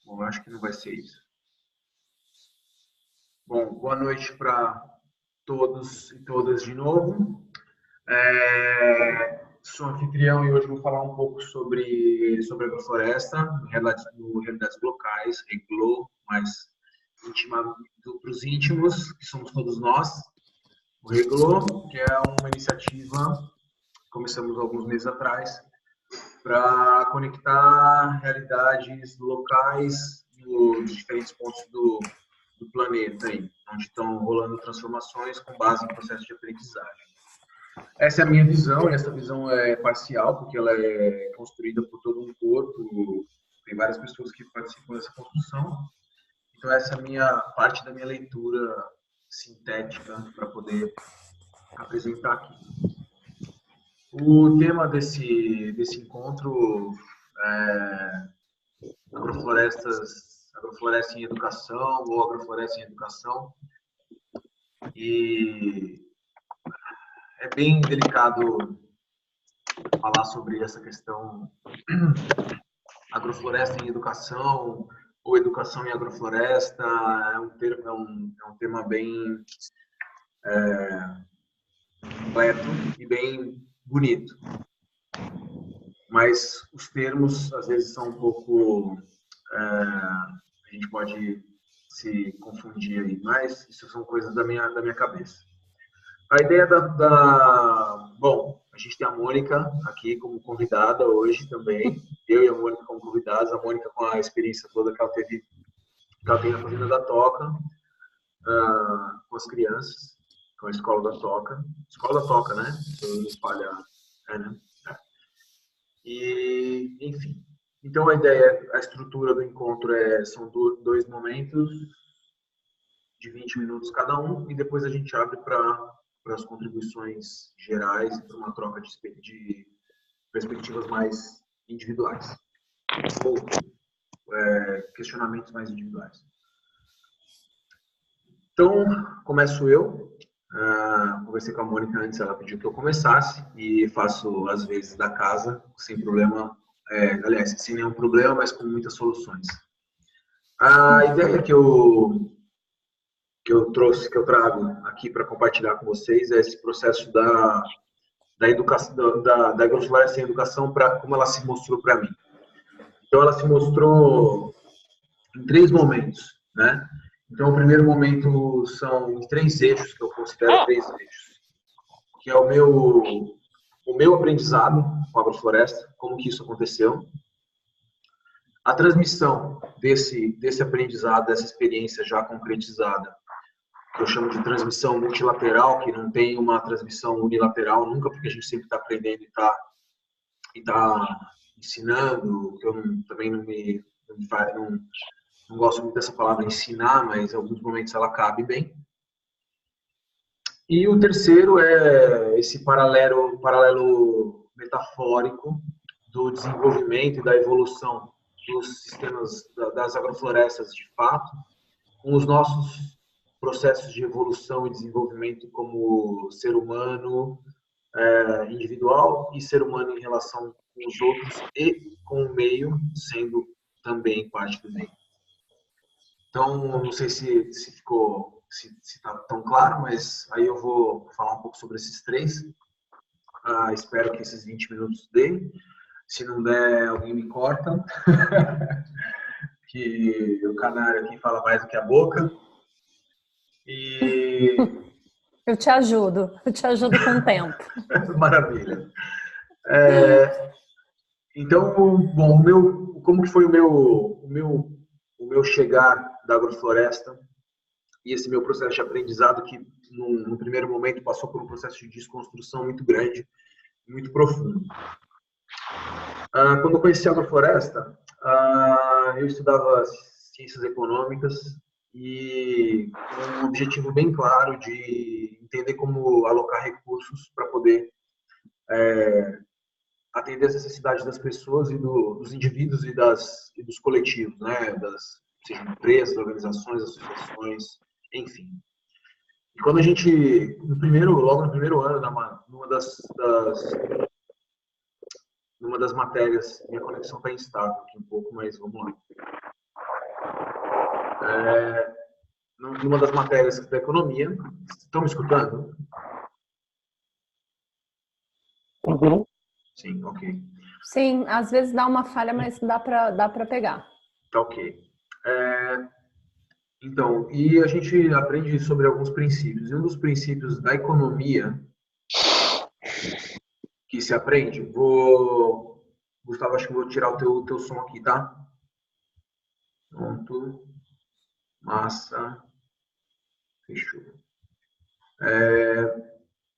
Bom, acho que não vai ser isso. Bom, boa noite para todos e todas de novo. Sou anfitrião e hoje vou falar um pouco sobre agrofloresta, no Realidades Locais, REGLO, mais para os íntimos, que somos todos nós. O REGLO, que é uma iniciativa que começamos alguns meses atrás, para conectar realidades locais nos diferentes pontos do planeta, aí, onde estão rolando transformações com base em processo de aprendizagem. Essa é a minha visão, e essa visão é parcial, porque ela é construída por todo um corpo, tem várias pessoas que participam dessa construção. Então, essa é a minha parte da minha leitura sintética para poder apresentar aqui. O tema desse encontro é agrofloresta em educação ou agrofloresta em educação. E é bem delicado falar sobre essa questão agrofloresta em educação ou educação em agrofloresta. É um tema bem completo e bem bonito. Mas os termos, às vezes, são um pouco... a gente pode se confundir aí, mas isso são coisas da minha cabeça. A ideia Bom, a gente tem a Mônica aqui como convidada hoje também. Eu e a Mônica como convidados. A Mônica com a experiência toda que ela tem na Fazenda da Toca, com as crianças, com a Escola da Toca. Escola da Toca, né? Se eu não falhar. Né? E, enfim. Então, a estrutura do encontro são dois momentos de 20 minutos cada um, e depois a gente abre para as contribuições gerais e para uma troca de perspectivas mais individuais, ou questionamentos mais individuais. Então, começo eu. Conversei com a Mônica antes, ela pediu que eu começasse, e faço às vezes da casa, sem problema, aliás, sem nenhum problema, mas com muitas soluções. A ideia que eu trago aqui para compartilhar com vocês é esse processo da educação, da agrofloresta em educação, como ela se mostrou para mim. Então, ela se mostrou em 3 momentos, né? Então, o primeiro momento são 3 eixos, que eu considero 3 eixos, que é o meu aprendizado com a agrofloresta, como que isso aconteceu, a transmissão desse aprendizado, dessa experiência já concretizada, que eu chamo de transmissão multilateral, que não tem uma transmissão unilateral nunca, porque a gente sempre está aprendendo e está ensinando, que eu também não gosto muito dessa palavra ensinar, mas em alguns momentos ela cabe bem. E o terceiro é esse paralelo metafórico do desenvolvimento e da evolução dos sistemas das agroflorestas de fato, com os nossos processos de evolução e desenvolvimento como ser humano individual e ser humano em relação com os outros e com o meio, sendo também parte do meio. Então, não sei se está tão claro, mas aí eu vou falar um pouco sobre esses 3. Espero que esses 20 minutos deem. Se não der, alguém me corta. Que o canário aqui fala mais do que a boca. E... Eu te ajudo com o tempo. Maravilha. Então, bom, como que foi o meu chegar da agrofloresta e esse meu processo de aprendizado que, no primeiro momento, passou por um processo de desconstrução muito grande, muito profundo. Quando eu conheci a agrofloresta, eu estudava ciências econômicas e com um objetivo bem claro de entender como alocar recursos para poder atender as necessidades das pessoas e dos indivíduos e dos coletivos, né? Seja empresas, organizações, associações, enfim. E quando a gente, logo no primeiro ano, numa das matérias, minha conexão está instável aqui um pouco, mas vamos lá. numa das matérias da economia. Estão me escutando? Uhum. Sim, ok. Sim, às vezes dá uma falha, mas dá para pegar. Tá ok. Então, e a gente aprende sobre alguns princípios. E um dos princípios da economia que se aprende, Gustavo, acho que vou tirar o teu som aqui, tá? Pronto. Massa. Fechou.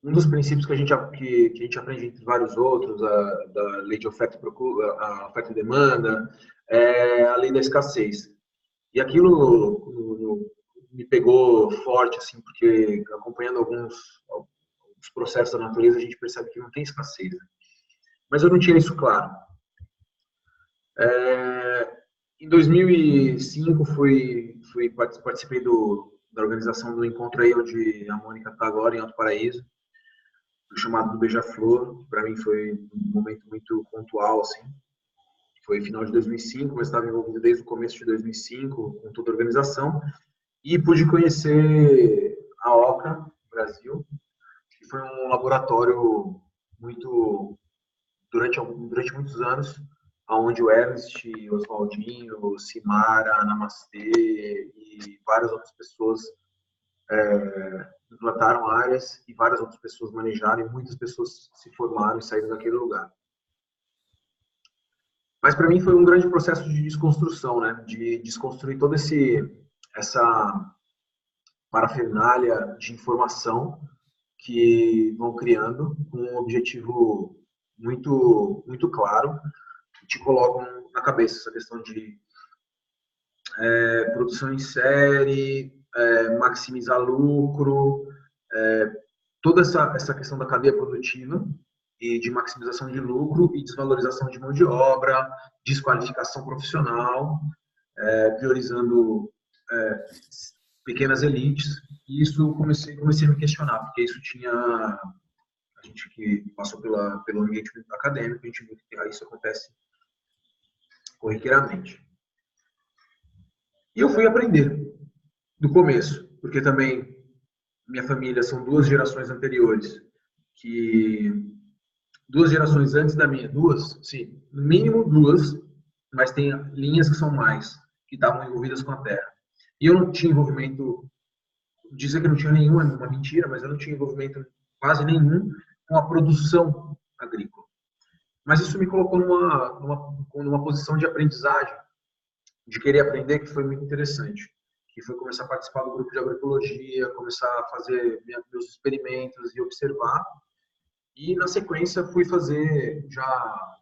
Um dos princípios que a gente aprende entre vários outros, da lei de oferta e demanda, é a lei da escassez. E aquilo me pegou forte, assim, porque acompanhando alguns processos da natureza, a gente percebe que não tem escassez. Mas eu não tinha isso claro. Em 2005, participei da organização do encontro aí onde a Mônica está agora, em Alto Paraíso, chamado do Beija-Flor. Para mim foi um momento muito pontual, assim. Foi final de 2005, mas estava envolvido desde o começo de 2005 com toda a organização. E pude conhecer a OCA, Brasil, que foi um laboratório durante muitos anos, onde o Ernst, o Oswaldinho, o Simara, a Namastê e várias outras pessoas implantaram áreas e várias outras pessoas manejaram e muitas pessoas se formaram e saíram daquele lugar. Mas para mim foi um grande processo de desconstrução, né? De desconstruir toda essa parafernália de informação que vão criando com um objetivo muito claro, que te colocam na cabeça essa questão de produção em série, maximizar lucro, toda essa questão da cadeia produtiva e de maximização de lucro e desvalorização de mão de obra, desqualificação profissional, priorizando pequenas elites. E isso comecei a me questionar, porque isso tinha... A gente que passou pelo ambiente acadêmico, a gente viu que isso acontece corriqueiramente. E eu fui aprender do começo, porque também minha família são duas gerações anteriores, duas gerações antes da minha, sim, no mínimo duas, mas tem linhas que são mais, que estavam envolvidas com a terra. E eu não tinha envolvimento, dizer que eu não tinha nenhum é uma mentira, mas eu não tinha envolvimento quase nenhum com a produção agrícola. Mas isso me colocou numa posição de aprendizagem, de querer aprender, que foi muito interessante. Que foi começar a participar do grupo de agroecologia, começar a fazer meus experimentos e observar. E, na sequência, fui fazer, já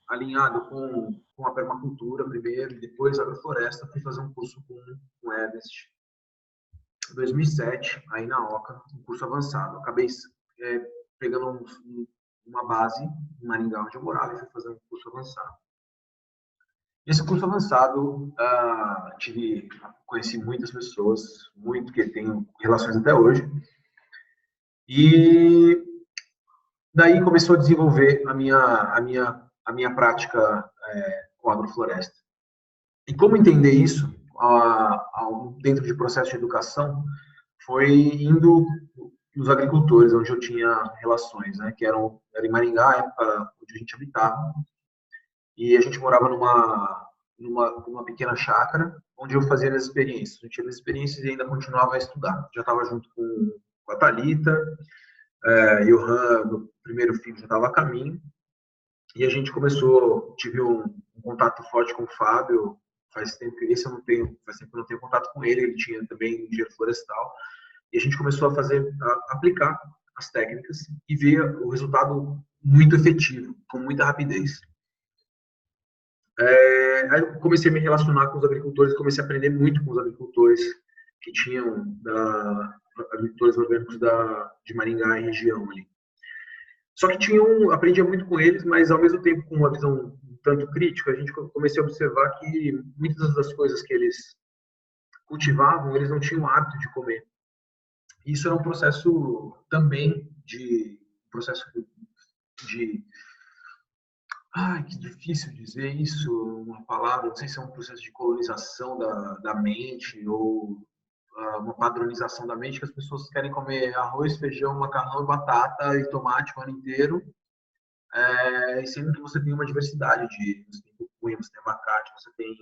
alinhado com a permacultura primeiro, e depois a agrofloresta, fui fazer um curso com o Ernest, em 2007, aí na OCA, um curso avançado. Acabei pegando uma base em Maringá, onde eu morava, e fui fazer um curso avançado. Esse curso avançado, conheci muitas pessoas, que tenho relações até hoje, e daí começou a desenvolver a minha prática com agrofloresta. E como entender isso dentro de processo de educação foi indo nos agricultores, onde eu tinha relações, né, que era em Maringá, época onde a gente habitava, e a gente morava numa pequena chácara, onde eu fazia as experiências. Eu tinha as experiências e ainda continuava a estudar. Já estava junto com a Thalita, Johan, meu primeiro filho, já estava a caminho, e a gente tive um contato forte com o Fábio. Faz tempo que eu não tenho contato com ele tinha também engenheiro florestal, e a gente começou a aplicar as técnicas e ver o resultado muito efetivo, com muita rapidez. Aí eu comecei a me relacionar com os agricultores, comecei a aprender muito com os agricultores que tinham, agricultores orgânicos de Maringá e região ali. Só que aprendia muito com eles, mas ao mesmo tempo com uma visão um tanto crítica, a gente comecei a observar que muitas das coisas que eles cultivavam, eles não tinham o hábito de comer. Isso era um processo também de Ai, que difícil dizer isso, uma palavra, não sei se é um processo de colonização da mente ou uma padronização da mente, que as pessoas querem comer arroz, feijão, macarrão, batata e tomate o ano inteiro, e sendo que você tem uma diversidade você tem pupunha, você tem abacate, você tem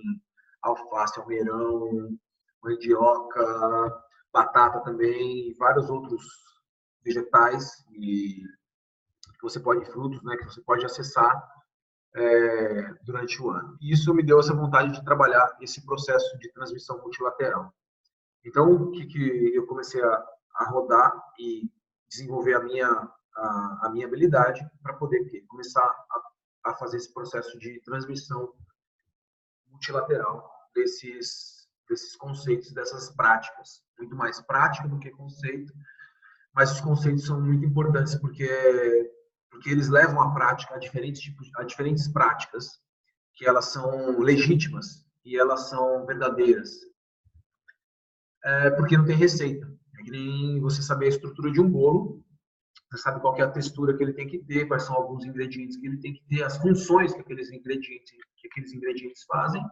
alface, almeirão, mandioca, batata também, e vários outros vegetais e que você pode, frutos, né, que você pode acessar durante o ano. E isso me deu essa vontade de trabalhar esse processo de transmissão multilateral. Então, o que eu comecei a rodar e desenvolver a minha habilidade para poder começar a fazer esse processo de transmissão multilateral desses conceitos, dessas práticas. Muito mais prática do que conceito, mas os conceitos são muito importantes porque eles levam a prática a diferentes práticas que elas são legítimas e elas são verdadeiras. Porque não tem receita. É que nem você saber a estrutura de um bolo, você sabe qual é a textura que ele tem que ter, quais são alguns ingredientes que ele tem que ter, as funções que aqueles ingredientes fazem,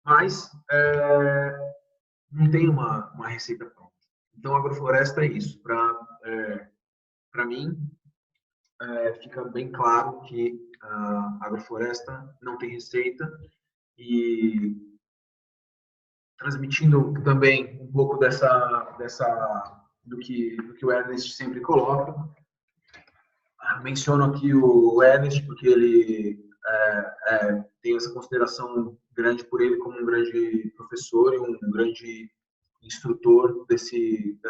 mas não tem uma receita pronta. Então, a agrofloresta é isso. Para mim, fica bem claro que a agrofloresta não tem receita e transmitindo também um pouco do que o Ernest sempre coloca. Menciono aqui o Ernest porque ele tem essa consideração grande por ele como um grande professor e um grande instrutor desse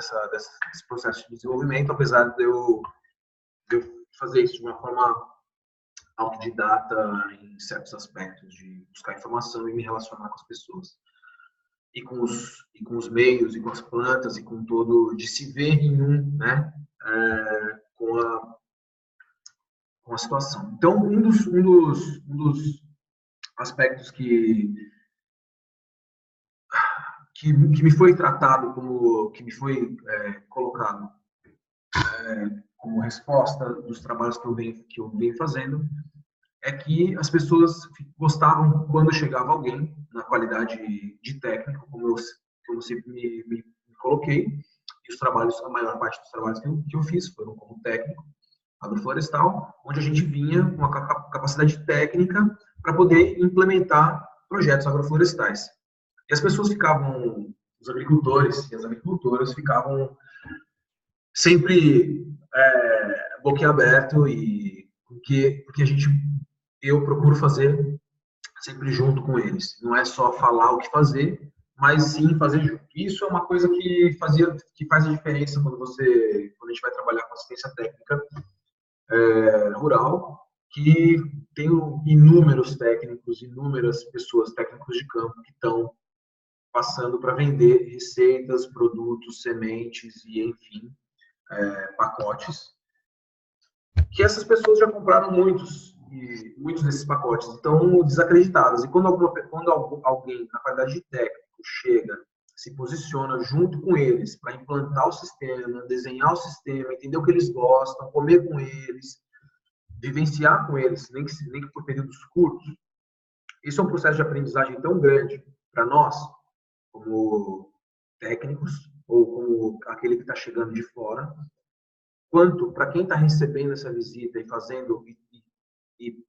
processo de desenvolvimento, apesar de eu fazer isso de uma forma autodidata em certos aspectos, de buscar informação e me relacionar com as pessoas. E com os meios, e com as plantas, e com todo, de se ver em né? Com a situação. Então, um dos aspectos que me foi tratado que me foi colocado como resposta dos trabalhos que eu venho fazendo, é que as pessoas gostavam quando chegava alguém na qualidade de técnico, como eu sempre me coloquei, e os trabalhos, a maior parte dos trabalhos que eu fiz foram como técnico agroflorestal, onde a gente vinha com a capacidade técnica para poder implementar projetos agroflorestais. E as pessoas ficavam, os agricultores e as agricultoras ficavam sempre boquiaberto e porque eu procuro fazer sempre junto com eles. Não é só falar o que fazer, mas sim fazer junto. Isso é uma coisa que faz a diferença quando a gente vai trabalhar com assistência técnica rural, que tem inúmeros técnicos, inúmeras pessoas, técnicos de campo que estão passando para vender receitas, produtos, sementes e, enfim, pacotes, que essas pessoas já compraram muitos desses pacotes, estão desacreditadas. E quando alguém, na qualidade de técnico, chega, se posiciona junto com eles para implantar o sistema, desenhar o sistema, entender o que eles gostam, comer com eles, vivenciar com eles, nem que por períodos curtos, isso é um processo de aprendizagem tão grande para nós, como técnicos, ou como aquele que está chegando de fora, quanto para quem está recebendo essa visita e fazendo e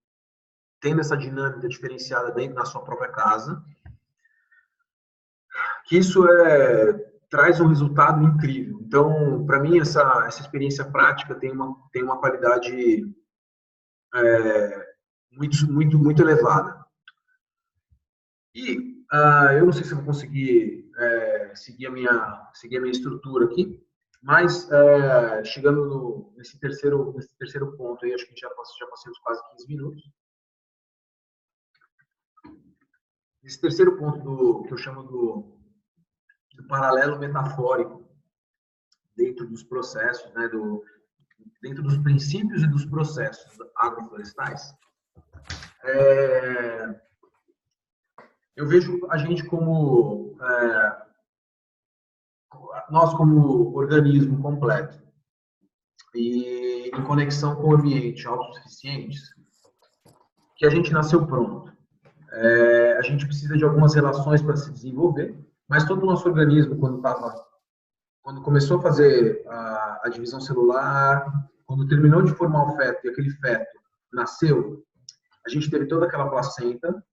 tendo essa dinâmica diferenciada dentro da sua própria casa, que isso traz um resultado incrível. Então, para mim, essa experiência prática tem uma qualidade muito elevada. E eu não sei se eu vou conseguir seguir a minha estrutura aqui, mas chegando nesse terceiro ponto, aí, acho que já passei uns quase 15 minutos. Esse terceiro ponto que eu chamo do paralelo metafórico dentro dos processos, né, dentro dos princípios e dos processos agroflorestais, eu vejo a gente nós como organismo completo e em conexão com o ambiente autossuficientes, que a gente nasceu pronto. A gente precisa de algumas relações para se desenvolver, mas todo o nosso organismo, quando começou a fazer a divisão celular, quando terminou de formar o feto e aquele feto nasceu, a gente teve toda aquela placenta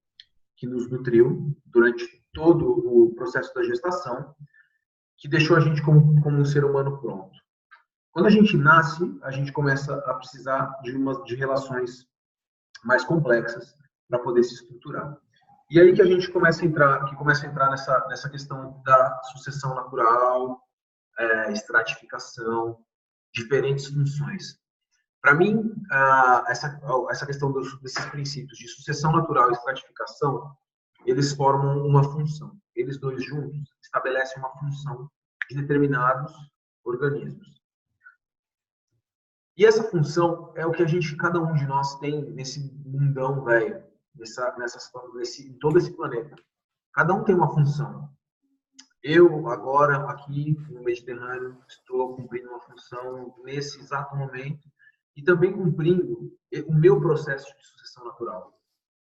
que nos nutriu durante todo o processo da gestação, que deixou a gente como um ser humano pronto. Quando a gente nasce, a gente começa a precisar de relações mais complexas para poder se estruturar. E aí que a gente começa a entrar nessa questão da sucessão natural, estratificação, diferentes funções. Para mim, essa questão desses princípios de sucessão natural e estratificação, eles formam uma função. Eles dois juntos estabelecem uma função de determinados organismos. E essa função é o que cada um de nós tem nesse mundão, velho, em todo esse planeta. Cada um tem uma função. Eu, agora, aqui no Mediterrâneo, estou cumprindo uma função nesse exato momento e também cumprindo o meu processo de sucessão natural.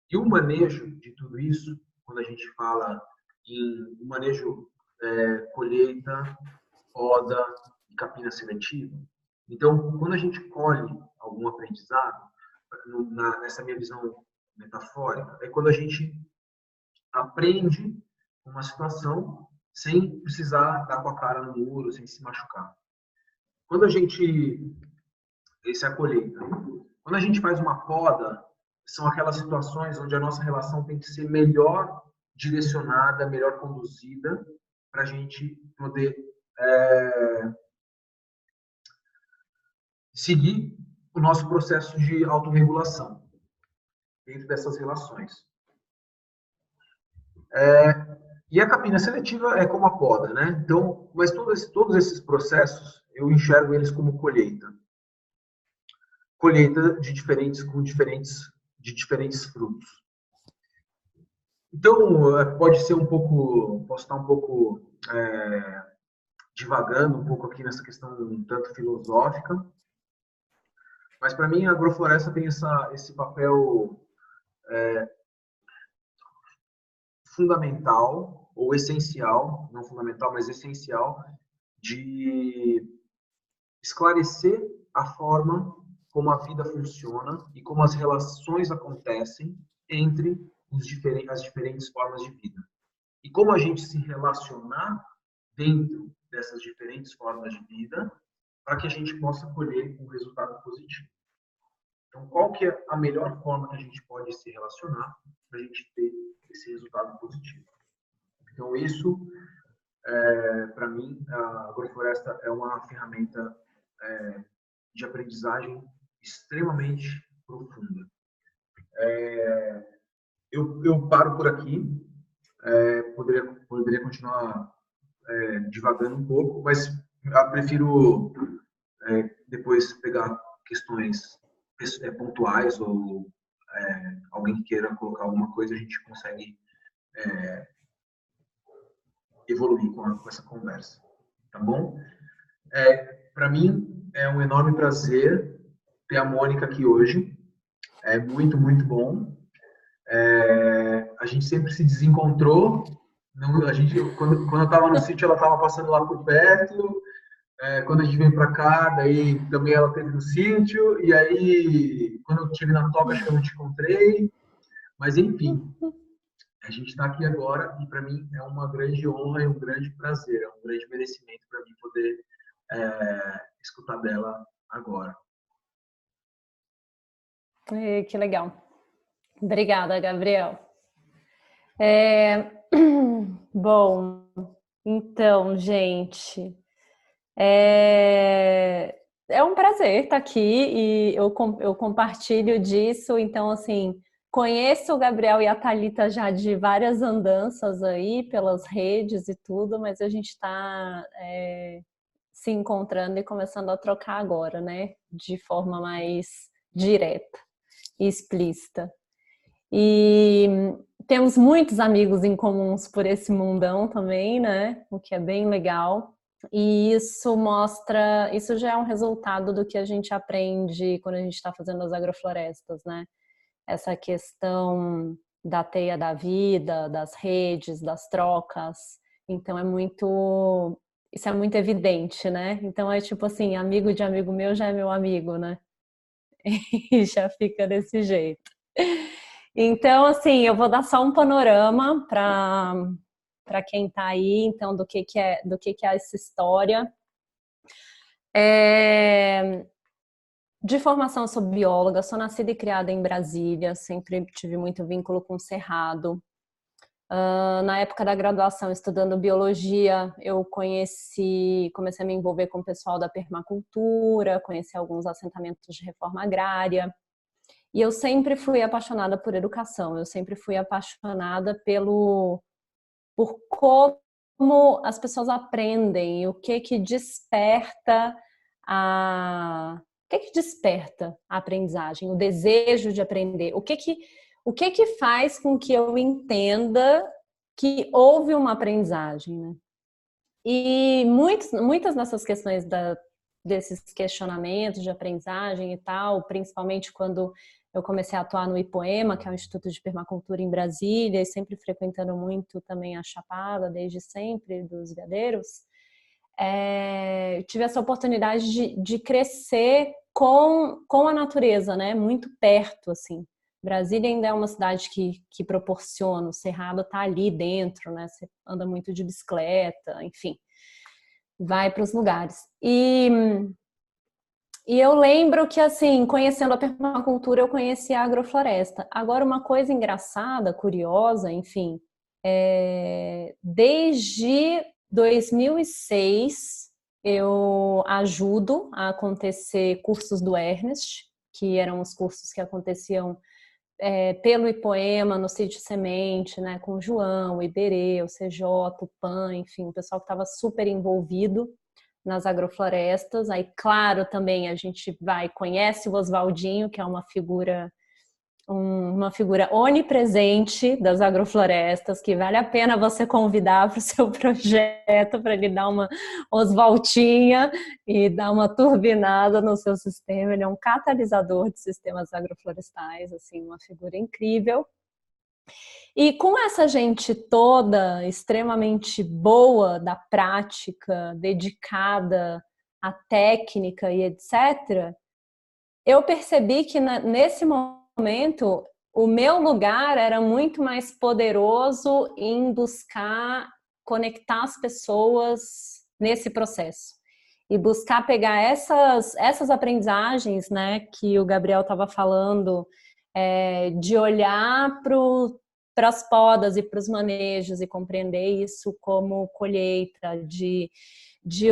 E o manejo de tudo isso, quando a gente fala em manejo colheita, poda e capina seletiva, então, quando a gente colhe algum aprendizado, nessa minha visão metafórica, é quando a gente aprende uma situação sem precisar dar com a cara no muro, sem se machucar. Esse é a colheita. Quando a gente faz uma poda, são aquelas situações onde a nossa relação tem que ser melhor direcionada, melhor conduzida, para a gente poder seguir o nosso processo de autorregulação dentro dessas relações. E a capina seletiva é como a poda, né? Então, mas todos esses processos, eu enxergo eles como colheita. Colheita de diferentes frutos. Então, pode ser posso estar um pouco divagando um pouco aqui nessa questão um tanto filosófica, mas para mim a agrofloresta tem esse papel fundamental ou essencial, não fundamental, mas essencial, de esclarecer a forma como a vida funciona e como as relações acontecem entre as diferentes formas de vida. E como a gente se relacionar dentro dessas diferentes formas de vida para que a gente possa colher um resultado positivo. Então, qual que é a melhor forma que a gente pode se relacionar para a gente ter esse resultado positivo? Então, isso, para mim, a agrofloresta é uma ferramenta de aprendizagem extremamente profunda. Eu paro por aqui, poderia continuar divagando um pouco, mas eu prefiro depois pegar questões pontuais ou alguém que queira colocar alguma coisa, a gente consegue evoluir com essa conversa, tá bom? Para mim, é um enorme prazer ter a Mônica aqui hoje. É muito, muito bom. A gente sempre se desencontrou. Quando eu estava no sítio, ela estava passando lá por perto. Quando a gente veio para cá, daí também ela esteve no sítio. E aí, quando eu estive na toca, acho que eu não te encontrei. Mas, enfim, a gente está aqui agora e para mim é uma grande honra e um grande prazer. É um grande merecimento para mim poder escutar dela agora. Que legal. Obrigada, Gabriel. Bom, então, gente, é um prazer estar aqui e eu compartilho disso. Então, assim, conheço o Gabriel e a Thalita já de várias andanças aí pelas redes e tudo, mas a gente está se encontrando e começando a trocar agora, né? De forma mais direta e explícita. E temos muitos amigos em comuns por esse mundão também, né? O que é bem legal. E isso já é um resultado do que a gente aprende quando a gente está fazendo as agroflorestas, né? essa questão da teia da vida, das redes, das trocas. Então isso é muito evidente, né? Então é tipo assim, amigo de amigo meu já é meu amigo, né? E já fica desse jeito. Então, assim, eu vou dar só um panorama para quem está aí, então, do que é essa história. De formação, sou bióloga, sou nascida e criada em Brasília, sempre tive muito vínculo com o Cerrado. Na época da graduação, estudando biologia, eu comecei a me envolver com o pessoal da permacultura, conheci alguns assentamentos de reforma agrária. E eu sempre fui apaixonada por educação, eu sempre fui apaixonada por como as pessoas aprendem, o que desperta a aprendizagem, o desejo de aprender, o que faz com que eu entenda que houve uma aprendizagem, né? E muitas dessas questões desses questionamentos de aprendizagem e tal, principalmente quando eu comecei a atuar no IPOEMA, que é o Instituto de Permacultura em Brasília, e sempre frequentando muito também a Chapada, desde sempre, dos veadeiros, tive essa oportunidade de crescer com a natureza, né? Muito perto, assim. Brasília ainda é uma cidade que proporciona, o Cerrado está ali dentro, né? Você anda muito de bicicleta, enfim, vai para os lugares. E eu lembro que, assim, conhecendo a permacultura, eu conheci a agrofloresta. Agora, uma coisa engraçada, curiosa, enfim, desde 2006, eu ajudo a acontecer cursos do Ernest, que eram os cursos que aconteciam pelo IPOEMA, no Sítio Semente, né, com o João, o Iberê, o CJ, o PAN, enfim, o pessoal que estava super envolvido nas agroflorestas. Aí, claro, também a gente conhece o Oswaldinho, que é uma figura onipresente das agroflorestas, que vale a pena você convidar para o seu projeto, para ele dar uma osvaltinha e dar uma turbinada no seu sistema. Ele é um catalisador de sistemas agroflorestais, assim, uma figura incrível. E com essa gente toda extremamente boa da prática, dedicada à técnica e etc., eu percebi que nesse momento o meu lugar era muito mais poderoso em buscar conectar as pessoas nesse processo e buscar pegar essas aprendizagens, né, que o Gabriel estava falando, de olhar para as podas e para os manejos e compreender isso como colheita, de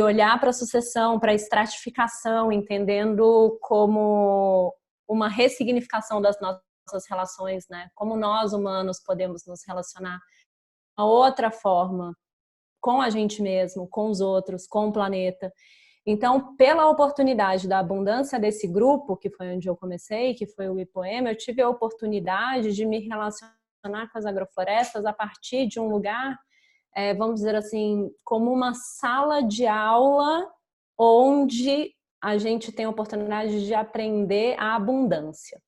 olhar para a sucessão, para a estratificação, entendendo como uma ressignificação das nossas relações, né? Como nós humanos podemos nos relacionar de uma outra forma com a gente mesmo, com os outros, com o planeta. Então, pela oportunidade da abundância desse grupo, que foi onde eu comecei, que foi o IPOEMA, eu tive a oportunidade de me relacionar com as agroflorestas a partir de um lugar, vamos dizer assim, como uma sala de aula onde a gente tem a oportunidade de aprender a abundância.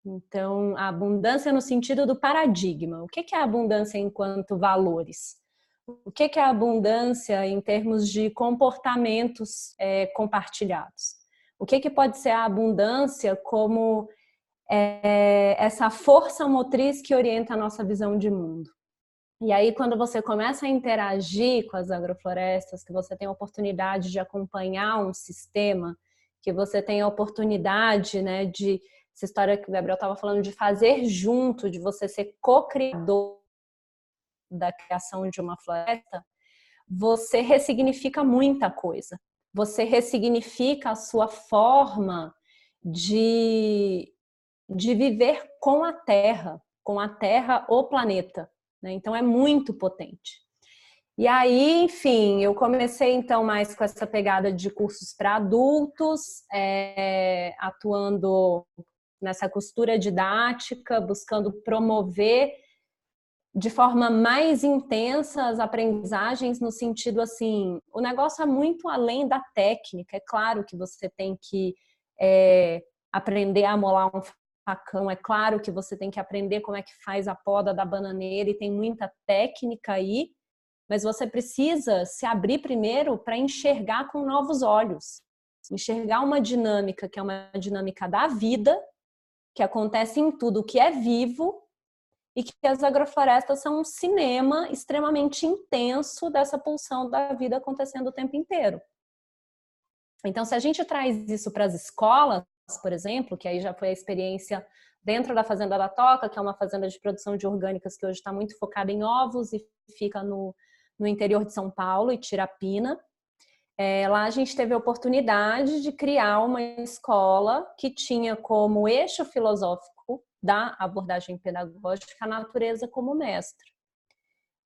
Então, a abundância no sentido do paradigma. O que é a abundância enquanto valores? O que é a abundância em termos de comportamentos compartilhados? O que pode ser a abundância como essa força motriz que orienta a nossa visão de mundo? E aí, quando você começa a interagir com as agroflorestas, que você tem a oportunidade de acompanhar um sistema, que você tem a oportunidade, né, de essa história que o Gabriel estava falando, de fazer junto, de você ser co-criador da criação de uma floresta, você ressignifica muita coisa. Você ressignifica a sua forma de viver com a Terra, o planeta. Então é muito potente. E aí, enfim, eu comecei então mais com essa pegada de cursos para adultos, atuando nessa costura didática, buscando promover de forma mais intensa as aprendizagens, no sentido assim, o negócio é muito além da técnica. É claro que você tem que aprender a molar um facão. É claro que você tem que aprender como é que faz a poda da bananeira e tem muita técnica aí, mas você precisa se abrir primeiro para enxergar com novos olhos. Enxergar uma dinâmica que é uma dinâmica da vida, que acontece em tudo que é vivo, e que as agroflorestas são um cinema extremamente intenso dessa pulsão da vida acontecendo o tempo inteiro. Então, se a gente traz isso para as escolas, por exemplo, que aí já foi a experiência dentro da Fazenda da Toca, que é uma fazenda de produção de orgânicas que hoje está muito focada em ovos e fica no interior de São Paulo, e Tirapina. Lá a gente teve a oportunidade de criar uma escola que tinha como eixo filosófico da abordagem pedagógica a natureza como mestre.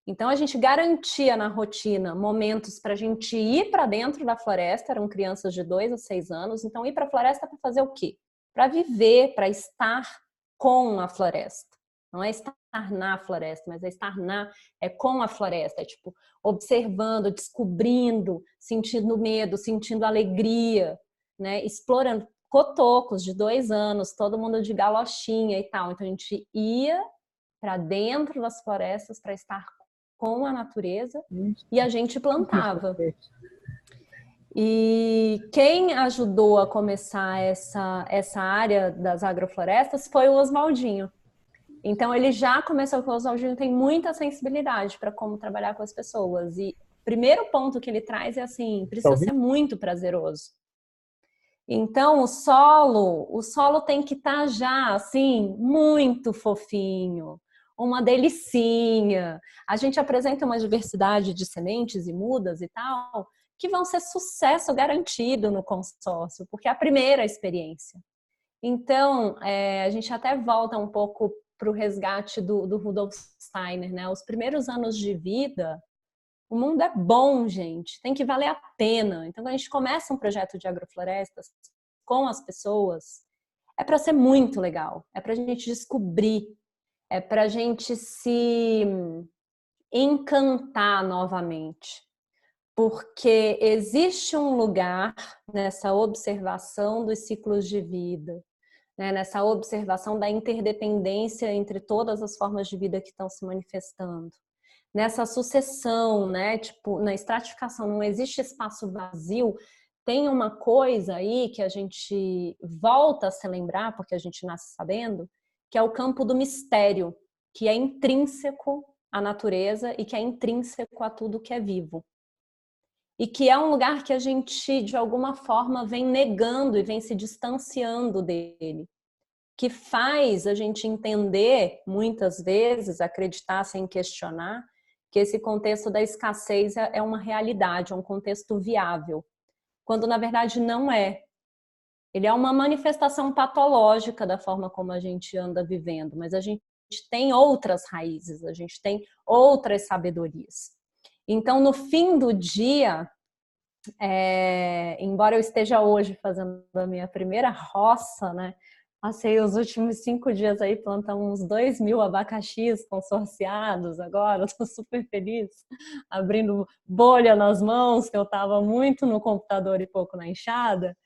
Então a gente garantia na rotina momentos para a gente ir para dentro da floresta, eram crianças de 2 a 6 anos, então ir para a floresta para fazer o quê? Para viver, para estar com a floresta. Não é estar na floresta, mas é estar com a floresta, é tipo observando, descobrindo, sentindo medo, sentindo alegria, né? Explorando. Cotocos de 2 anos, todo mundo de galochinha e tal. Então a gente ia para dentro das florestas para estar com a natureza e a gente plantava. E quem ajudou a começar essa área das agroflorestas foi o Oswaldinho. Então ele já começou com o Oswaldinho, tem muita sensibilidade para como trabalhar com as pessoas. E o primeiro ponto que ele traz é assim, precisa ser muito prazeroso. Então, o solo tem que estar já, assim, muito fofinho, uma delicinha. A gente apresenta uma diversidade de sementes e mudas e tal, que vão ser sucesso garantido no consórcio, porque é a primeira experiência. Então, a gente até volta um pouco para o resgate do Rudolf Steiner, né? Os primeiros anos de vida, o mundo é bom, gente, tem que valer a pena. Então, quando a gente começa um projeto de agroflorestas com as pessoas, é para ser muito legal, é para a gente descobrir, é para a gente se encantar novamente. Porque existe um lugar nessa observação dos ciclos de vida, né, nessa observação da interdependência entre todas as formas de vida que estão se manifestando. Nessa sucessão, né? Tipo, na estratificação não existe espaço vazio. Tem uma coisa aí que a gente volta a se lembrar, porque a gente nasce sabendo, que é o campo do mistério, que é intrínseco à natureza e que é intrínseco a tudo que é vivo. E que é um lugar que a gente, de alguma forma, vem negando e vem se distanciando dele. Que faz a gente entender, muitas vezes, acreditar sem questionar, que esse contexto da escassez é uma realidade, é um contexto viável, quando na verdade não é. Ele é uma manifestação patológica da forma como a gente anda vivendo, mas a gente tem outras raízes, a gente tem outras sabedorias. Então, no fim do dia, embora eu esteja hoje fazendo a minha primeira roça, né? Passei os últimos 5 dias aí plantando uns 2.000 abacaxis consorciados agora, estou super feliz, abrindo bolha nas mãos, que eu estava muito no computador e pouco na enxada.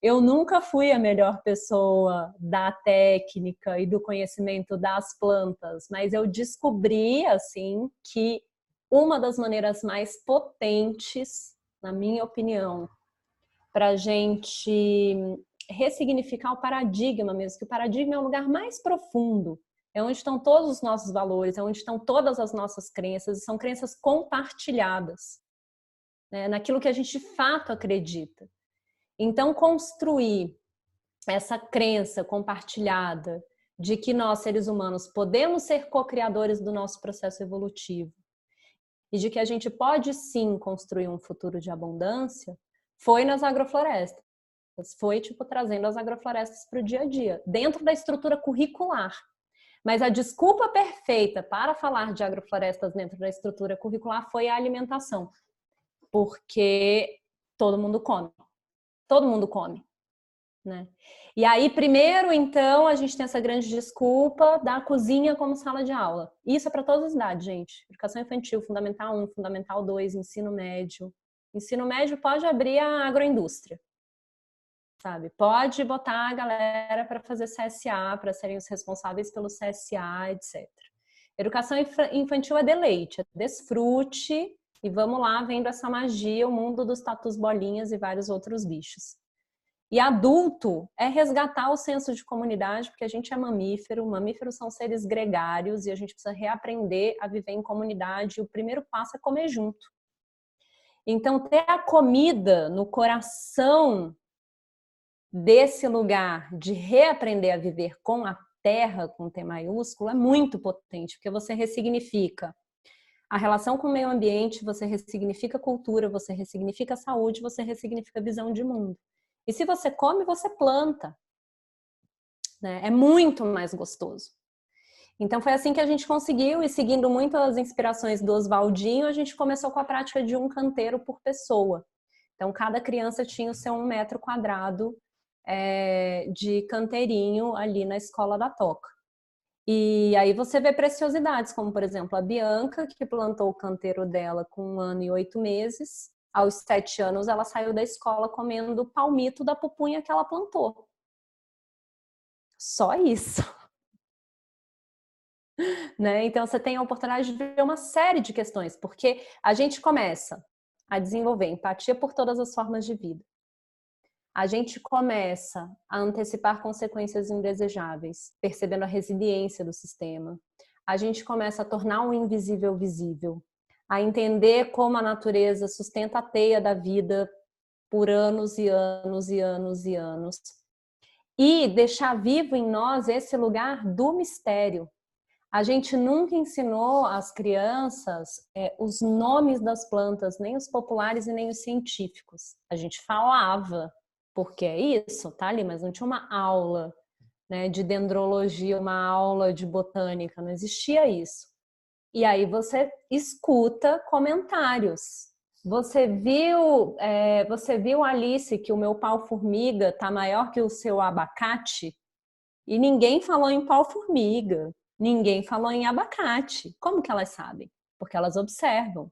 Eu nunca fui a melhor pessoa da técnica e do conhecimento das plantas, mas eu descobri, assim, que uma das maneiras mais potentes, na minha opinião, para a gente ressignificar o paradigma mesmo, que o paradigma é o lugar mais profundo, é onde estão todos os nossos valores, é onde estão todas as nossas crenças, e são crenças compartilhadas, né, naquilo que a gente de fato acredita. Então, construir essa crença compartilhada de que nós, seres humanos, podemos ser co-criadores do nosso processo evolutivo e de que a gente pode sim construir um futuro de abundância, foi nas agroflorestas. Foi, tipo, trazendo as agroflorestas para o dia a dia, dentro da estrutura curricular. Mas a desculpa perfeita para falar de agroflorestas dentro da estrutura curricular foi a alimentação. Porque todo mundo come. Todo mundo come, né? E aí, primeiro, então, a gente tem essa grande desculpa da cozinha como sala de aula. Isso é para todas as idades, gente. Educação infantil, Fundamental 1, Fundamental 2, ensino médio. Ensino médio pode abrir a agroindústria. sabe? Pode botar a galera para fazer CSA, para serem os responsáveis pelo CSA, etc. Educação infantil é deleite, é desfrute, e vamos lá vendo essa magia, o mundo dos tatus bolinhas e vários outros bichos. E adulto é resgatar o senso de comunidade, porque a gente é mamífero, mamíferos são seres gregários e a gente precisa reaprender a viver em comunidade. E o primeiro passo é comer junto. Então, ter a comida no coração desse lugar de reaprender a viver com a terra, com T maiúsculo, é muito potente, porque você ressignifica a relação com o meio ambiente, você ressignifica a cultura, você ressignifica a saúde, você ressignifica a visão de mundo. E se você come, você planta, né? É muito mais gostoso. Então foi assim que a gente conseguiu, e seguindo muito as inspirações do Oswaldinho, a gente começou com a prática de um canteiro por pessoa. Então cada criança tinha o seu 1 metro quadrado de canteirinho ali na escola da Toca. E aí você vê preciosidades, como por exemplo a Bianca, que plantou o canteiro dela com 1 ano e 8 meses. Aos 7 anos ela saiu da escola comendo palmito da pupunha que ela plantou. Só isso. Né? Então você tem a oportunidade de ver uma série de questões, porque a gente começa a desenvolver empatia por todas as formas de vida. A gente começa a antecipar consequências indesejáveis, percebendo a resiliência do sistema. A gente começa a tornar o invisível visível, a entender como a natureza sustenta a teia da vida por anos e anos e anos e anos. E deixar vivo em nós esse lugar do mistério. A gente nunca ensinou às crianças os nomes das plantas, nem os populares e nem os científicos. A gente falava, porque é isso, tá ali, mas não tinha uma aula, né, de dendrologia, uma aula de botânica, não existia isso. E aí você escuta comentários. Você viu, Alice, que o meu pau-formiga está maior que o seu abacate? E ninguém falou em pau-formiga. Ninguém falou em abacate. Como que elas sabem? Porque elas observam.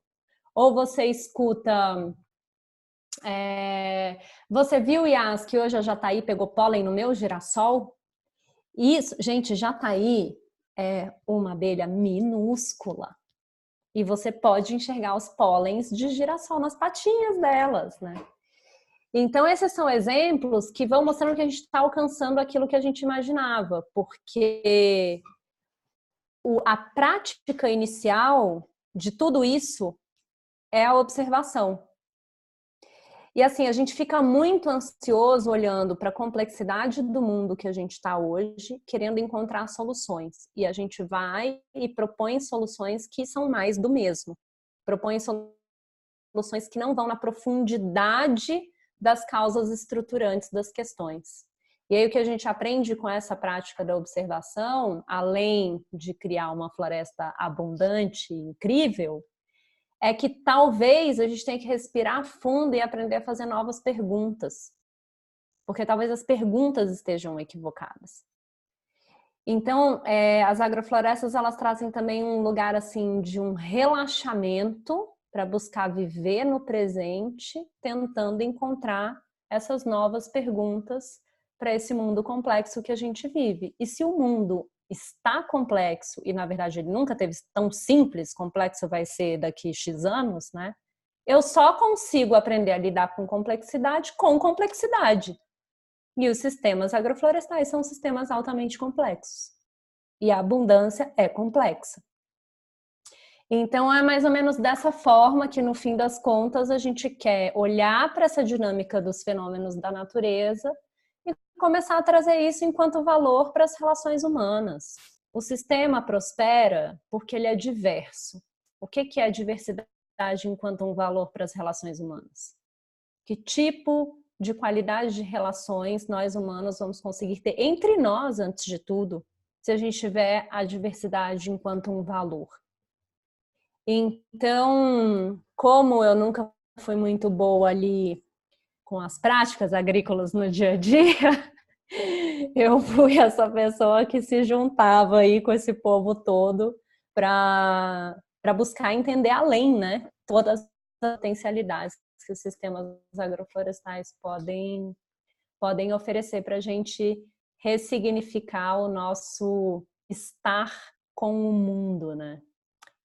Ou você escuta... Você viu, Yas, que hoje a Jataí pegou pólen no meu girassol? Isso, gente, Jataí é uma abelha minúscula. E você pode enxergar os pólens de girassol nas patinhas delas, né? Então, esses são exemplos que vão mostrando que a gente está alcançando aquilo que a gente imaginava, porque a prática inicial de tudo isso é a observação. E assim, a gente fica muito ansioso olhando para a complexidade do mundo que a gente está hoje, querendo encontrar soluções. E a gente vai e propõe soluções que são mais do mesmo. Propõe soluções que não vão na profundidade das causas estruturantes das questões. E aí o que a gente aprende com essa prática da observação, além de criar uma floresta abundante, incrível, é que talvez a gente tenha que respirar fundo e aprender a fazer novas perguntas. Porque talvez as perguntas estejam equivocadas. Então, as agroflorestas, elas trazem também um lugar assim de um relaxamento para buscar viver no presente, tentando encontrar essas novas perguntas para esse mundo complexo que a gente vive. E se o mundo está complexo, e na verdade ele nunca teve tão simples, complexo vai ser daqui X anos, né? Eu só consigo aprender a lidar com complexidade. E os sistemas agroflorestais são sistemas altamente complexos. E a abundância é complexa. Então, é mais ou menos dessa forma que, no fim das contas, a gente quer olhar para essa dinâmica dos fenômenos da natureza e começar a trazer isso enquanto valor para as relações humanas. O sistema prospera porque ele é diverso. O que é a diversidade enquanto um valor para as relações humanas? Que tipo de qualidade de relações nós humanos vamos conseguir ter entre nós, antes de tudo, se a gente tiver a diversidade enquanto um valor? Então, como eu nunca fui muito boa ali com as práticas agrícolas no dia a dia, eu fui essa pessoa que se juntava aí com esse povo todo para buscar entender além, né? Todas as potencialidades que os sistemas agroflorestais podem podem oferecer para a gente ressignificar o nosso estar com o mundo, né?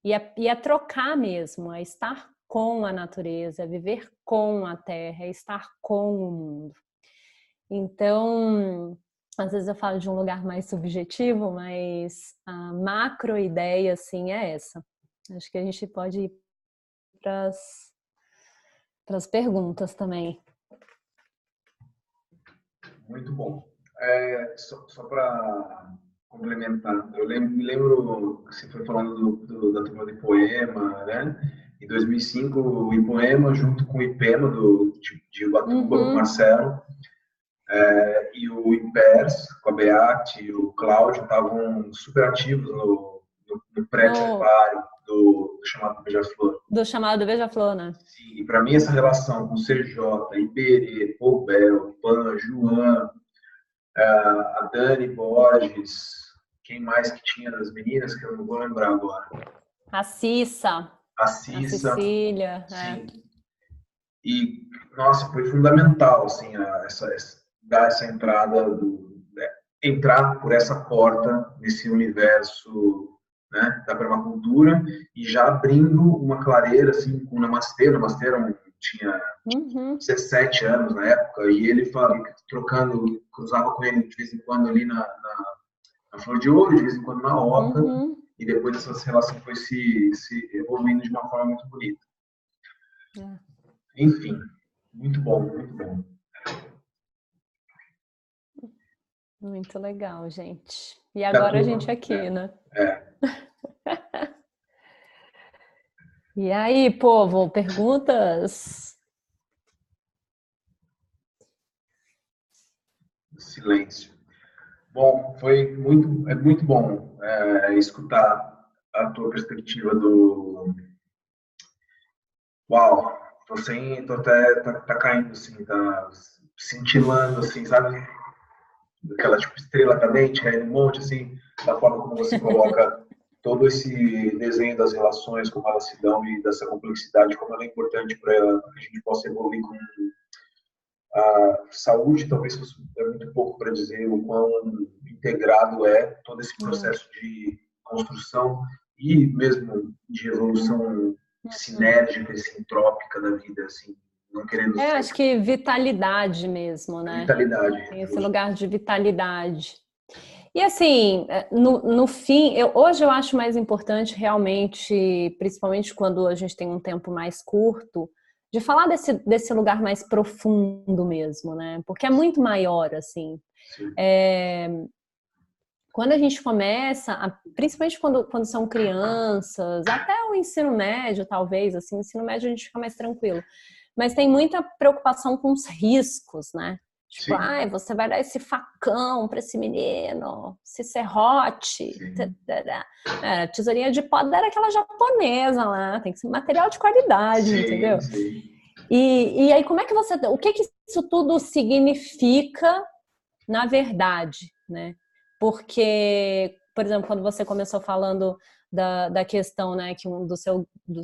E é trocar mesmo, é estar com a natureza, é viver com a terra, é estar com o mundo. Então, às vezes eu falo de um lugar mais subjetivo, mas a macro ideia, assim, é essa. Acho que a gente pode ir para as perguntas também. Muito bom. Só para complementar, me lembro que você foi falando da turma de Poema, né? Em 2005, o Ipoema, junto com o Ipema, de Ubatuba, com o Marcelo, e o Impers, com a Beate e o Cláudio, estavam super ativos no pré-preparo do chamado Beija-Flor. Do chamado Beija-Flor, né? Sim, e para mim essa relação com CJ, Iberê, Pobel, Pan, Joan, a Dani Borges, quem mais que tinha das meninas, que eu não vou lembrar agora. A Cissa. A Cissa. A Cecília. Sim. E, nossa, foi fundamental, assim, dar essa entrada, entrar por essa porta nesse universo, né, da permacultura, e já abrindo uma clareira, assim, com o Namastê. O Namastê tinha 17 anos na época, e ele cruzava com ele de vez em quando ali na Flor de Ouro, de vez em quando na Oca, e depois essa relação foi se evoluindo de uma forma muito bonita. Enfim, muito bom, muito bom. Muito legal, gente. E agora a gente aqui, né? E aí, povo, perguntas? Silêncio. Bom, foi muito bom escutar a tua perspectiva do... Uau, tô até tá caindo, assim, tá cintilando, assim, sabe? Aquela tipo estrela cadente caindo um monte, assim, da forma como você coloca todo esse desenho das relações, como elas se dão e dessa complexidade, como ela é importante para que a gente possa evoluir com a saúde. Talvez é muito pouco para dizer o quão integrado é todo esse processo de construção e mesmo de evolução sinérgica e sintrópica da vida, assim, não querendo ser... acho que vitalidade mesmo, né? Vitalidade. Tem esse lugar de vitalidade. E assim, no fim, hoje eu acho mais importante realmente, principalmente quando a gente tem um tempo mais curto, de falar desse lugar mais profundo mesmo, né? Porque é muito maior, assim. Quando a gente começa, principalmente quando são crianças, até o ensino médio, talvez, assim, no ensino médio a gente fica mais tranquilo. Mas tem muita preocupação com os riscos, né? Tipo, você vai dar esse facão para esse menino, esse serrote. A tesourinha de pó era aquela japonesa lá, tem que ser material de qualidade, entendeu? Sim. E aí, o que isso tudo significa na verdade, né? Porque, por exemplo, quando você começou falando da questão, né, que um dos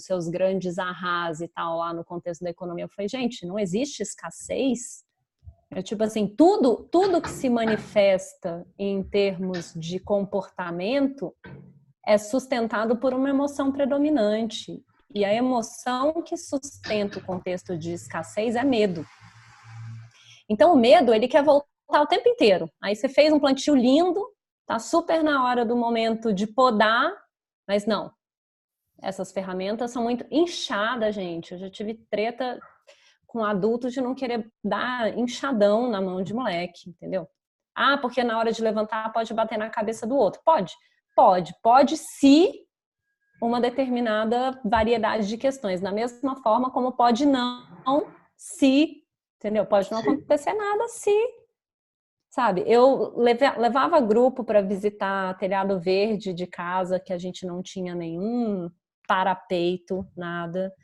seus grandes arras e tal lá no contexto da economia foi, gente, não existe escassez. É tipo assim, tudo que se manifesta em termos de comportamento é sustentado por uma emoção predominante. E a emoção que sustenta o contexto de escassez é medo. Então o medo, ele quer voltar o tempo inteiro. Aí você fez um plantio lindo, tá super na hora do momento de podar, mas não. Essas ferramentas são muito inchadas, gente. Eu já tive treta com adultos de não querer dar inchadão na mão de moleque, entendeu? Porque na hora de levantar pode bater na cabeça do outro. Pode se uma determinada variedade de questões. Da mesma forma como pode não se, entendeu? Pode não acontecer nada se, sabe? Eu levava grupo para visitar telhado verde de casa que a gente não tinha nenhum parapeito, nada.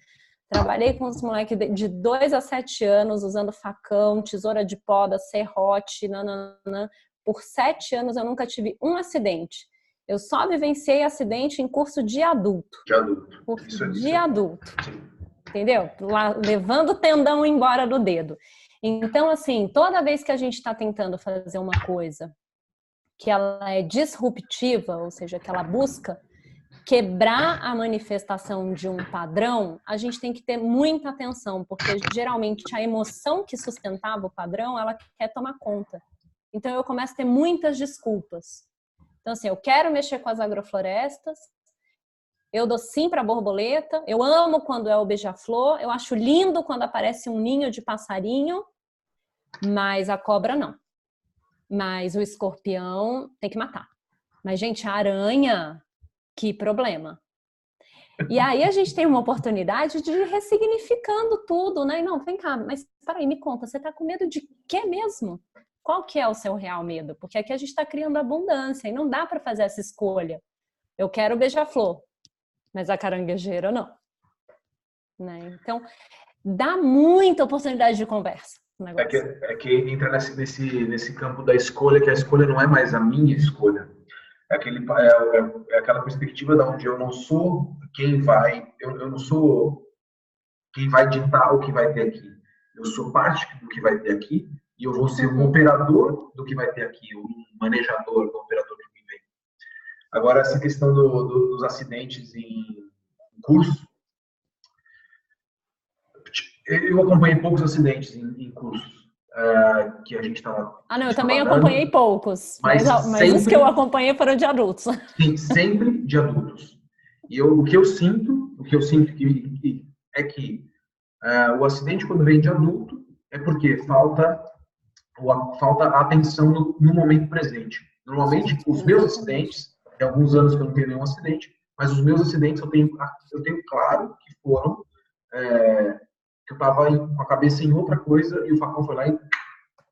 Trabalhei com os moleques de 2 a 7 anos usando facão, tesoura de poda, serrote, nananã. Por 7 anos eu nunca tive um acidente. Eu só vivenciei acidente em curso de adulto. De adulto. Entendeu? Levando o tendão embora do dedo. Então, assim, toda vez que a gente está tentando fazer uma coisa que ela é disruptiva, ou seja, que ela busca quebrar a manifestação de um padrão, a gente tem que ter muita atenção, porque geralmente a emoção que sustentava o padrão, ela quer tomar conta. Então eu começo a ter muitas desculpas. Então assim, eu quero mexer com as agroflorestas, eu dou sim para a borboleta, eu amo quando é o beija-flor, eu acho lindo quando aparece um ninho de passarinho, mas a cobra não. Mas o escorpião tem que matar. Mas, gente, a aranha, que problema. E aí a gente tem uma oportunidade de ir ressignificando tudo, né? Não, vem cá, mas peraí, me conta, você tá com medo de quê mesmo? Qual que é o seu real medo? Porque aqui a gente está criando abundância e não dá para fazer essa escolha. Eu quero beija-flor, mas a caranguejeira não. Né? Então, dá muita oportunidade de conversa. É que entra nesse campo da escolha, que a escolha não é mais a minha escolha. É aquela perspectiva da onde eu não sou quem vai, eu não sou quem vai ditar o que vai ter aqui. Eu sou parte do que vai ter aqui e eu vou ser um operador do que vai ter aqui, um manejador do operador que vem. Agora, essa questão dos acidentes em curso, eu acompanhei poucos acidentes em cursos que a gente estava não, eu também acompanhei poucos, mas sempre, os que eu acompanhei foram de adultos. Sim, sempre de adultos. E o que eu sinto é que o acidente quando vem de adulto é porque falta atenção no momento presente. Normalmente, os meus acidentes, tem alguns anos que eu não tenho nenhum acidente, mas os meus acidentes eu tenho claro que foram que eu estava com a cabeça em outra coisa e o facão foi lá e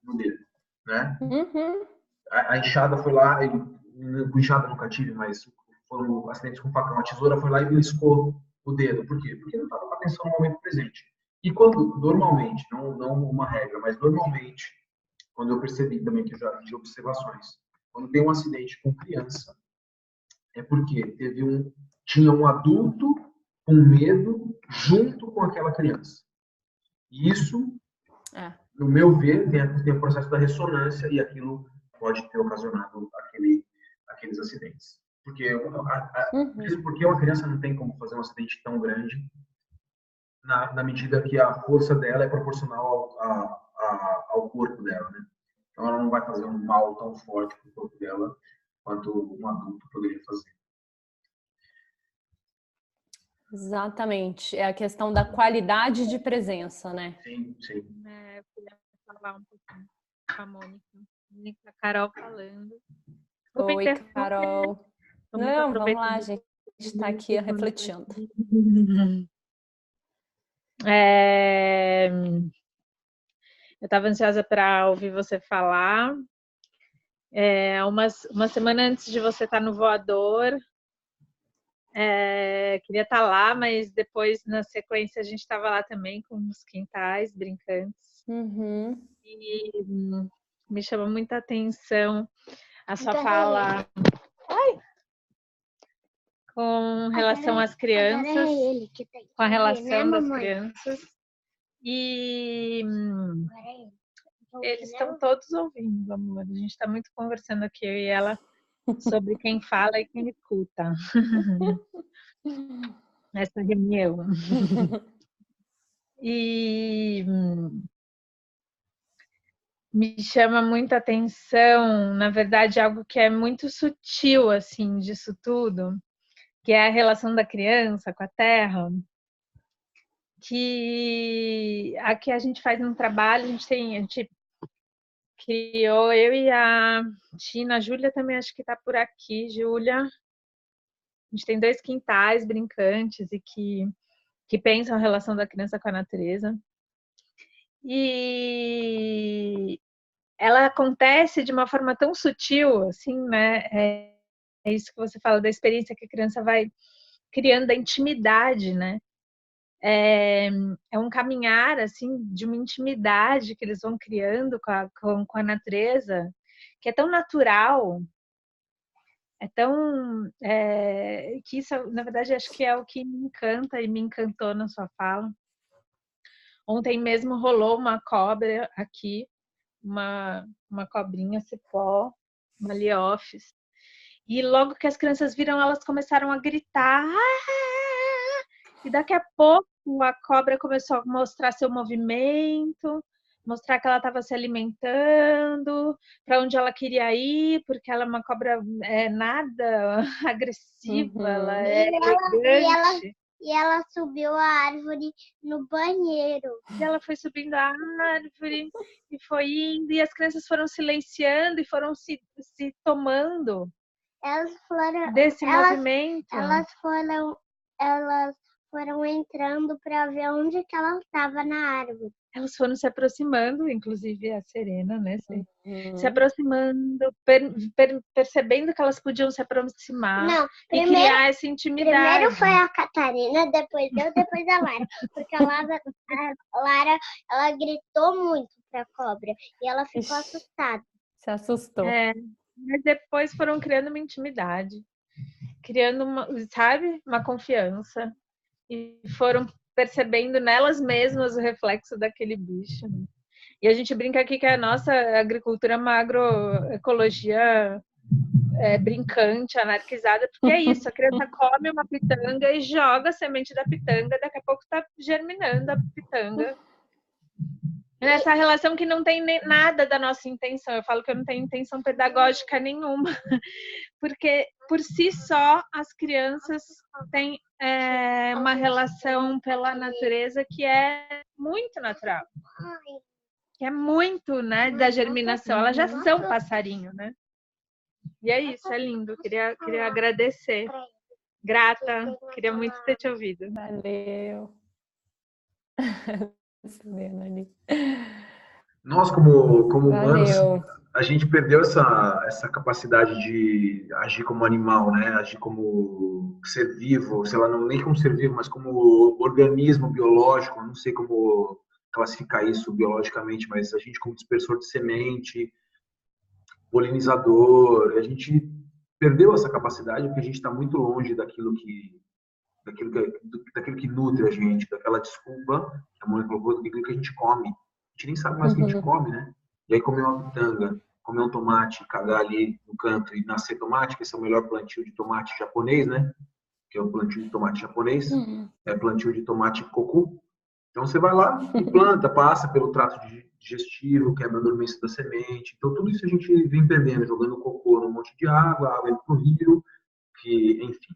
no dedo, né? Uhum. A enxada foi lá, com enxada nunca tive, mas foram acidentes com facão. A tesoura foi lá e beliscou o dedo. Por quê? Porque não estava com atenção no momento presente. E quando, normalmente, não uma regra, mas normalmente, quando eu percebi também que eu já vi observações, quando tem um acidente com criança, é porque tinha um adulto com medo junto com aquela criança. E isso, no meu ver, tem o processo da ressonância e aquilo pode ter ocasionado aqueles acidentes. Mesmo porque uma criança não tem como fazer um acidente tão grande na medida que a força dela é proporcional ao corpo dela, né? Então ela não vai fazer um mal tão forte para o corpo dela quanto um adulto poderia fazer. Exatamente. É a questão da qualidade de presença, né? Sim, sim. Eu queria falar um pouquinho com a Mônica. A Carol falando. Oi, Carol. Não, vamos lá, gente. A gente está aqui refletindo. Eu estava ansiosa para ouvir você falar. Uma semana antes de você estar no voador, queria estar lá, mas depois, na sequência, a gente estava lá também com os quintais brincantes. Uhum. E me chama muita atenção a sua fala com relação às crianças, com a relação das crianças. E eles estão todos ouvindo, amor. A gente está muito conversando aqui, eu e ela, sobre quem fala e quem escuta. Nessa reunião. E me chama muita atenção, na verdade, algo que é muito sutil, assim, disso tudo, que é a relação da criança com a terra, que aqui a gente faz um trabalho, a gente criou, eu e a Tina, a Júlia também acho que está por aqui, Júlia. A gente tem 2 quintais brincantes e que pensam a relação da criança com a natureza. E ela acontece de uma forma tão sutil, assim, né? É isso que você fala da experiência que a criança vai criando, da intimidade, né? É um caminhar, assim, de uma intimidade que eles vão criando com a natureza, que é tão natural, que isso, na verdade, acho que é o que me encanta e me encantou na sua fala. Ontem mesmo rolou uma cobra aqui, uma cobrinha cipó, uma Liofis. E logo que as crianças viram, elas começaram a gritar. E daqui a pouco a cobra começou a mostrar seu movimento, mostrar que ela estava se alimentando, para onde ela queria ir, porque ela é uma cobra nada agressiva, ela é elegante. E ela subiu a árvore no banheiro. E ela foi subindo a árvore e foi indo, e as crianças foram silenciando e foram se tomando desse movimento. Elas foram entrando para ver onde que ela estava na árvore. Elas foram se aproximando, inclusive a Serena, né? Se aproximando, percebendo que elas podiam se aproximar. Não, e criar essa intimidade. Primeiro foi a Catarina, depois eu, depois a Lara. Porque a Lara, ela gritou muito pra cobra e ela ficou assustada. Se assustou. Mas depois foram criando uma intimidade, criando uma confiança. E foram percebendo nelas mesmas o reflexo daquele bicho. E a gente brinca aqui que a nossa agricultura é uma agroecologia brincante, anarquizada, porque é isso, a criança come uma pitanga e joga a semente da pitanga, daqui a pouco está germinando a pitanga. Nessa relação que não tem nada da nossa intenção, eu falo que eu não tenho intenção pedagógica nenhuma, porque por si só as crianças têm uma relação pela natureza que é muito natural, que é muito, né, da germinação, elas já são passarinho, né? E é isso, é lindo, queria agradecer, grata, queria muito ter te ouvido. Valeu. Nós, como humanos, a gente perdeu essa capacidade de agir como animal, né? Agir como ser vivo, sei lá, não nem como ser vivo, mas como organismo biológico, não sei como classificar isso biologicamente, mas a gente como dispersor de semente, polinizador, a gente perdeu essa capacidade porque a gente está muito longe daquilo que nutre a gente, daquela desculpa que a mãe colocou, daquilo que a gente come. A gente nem sabe mais o que a gente come, né? E aí comer uma pitanga, comer um tomate, cagar ali no canto e nascer tomate, que esse é o melhor plantio de tomate japonês, né? Que é o plantio de tomate japonês, é plantio de tomate coco. Então você vai lá e planta, passa pelo trato digestivo, quebra a dormência da semente. Então tudo isso a gente vem perdendo, jogando cocô num monte de água, água indo pro rio, que, enfim.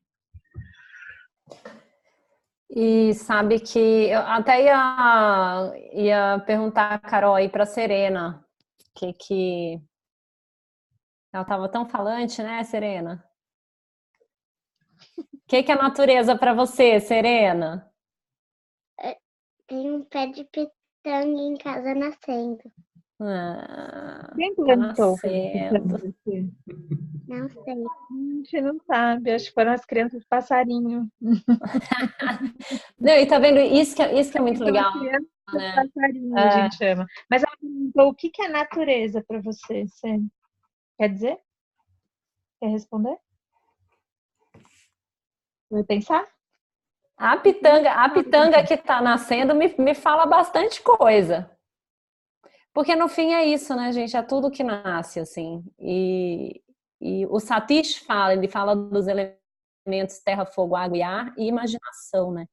E sabe que eu até ia perguntar a Carol aí para Serena, que ela estava tão falante, né, Serena? O que é a natureza para você, Serena? Tem um pé de pitanga em casa nascendo. Quem plantou? Não sei. A gente não sabe, acho que foram as crianças passarinho. Não, e tá vendo? Isso que é muito legal. Né? Passarinho, a gente chama. Mas ela perguntou o que é natureza para você, Cê? Quer dizer? Quer responder? Vai pensar? A pitanga que está nascendo me fala bastante coisa. Porque no fim é isso, né, gente? É tudo que nasce, assim. E o Satish ele fala dos elementos terra, fogo, água e ar e imaginação, né?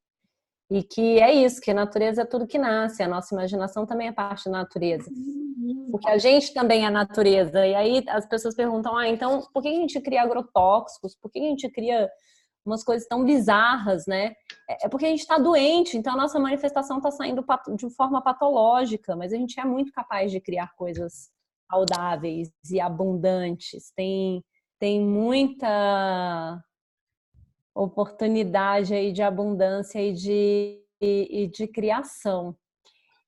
E que é isso, que a natureza é tudo que nasce, a nossa imaginação também é parte da natureza. Porque a gente também é natureza. E aí as pessoas perguntam, então por que a gente cria agrotóxicos? Por que a gente cria umas coisas tão bizarras, né? É porque a gente está doente, então a nossa manifestação está saindo de forma patológica, mas a gente é muito capaz de criar coisas saudáveis e abundantes. Tem muita oportunidade aí de abundância e de criação.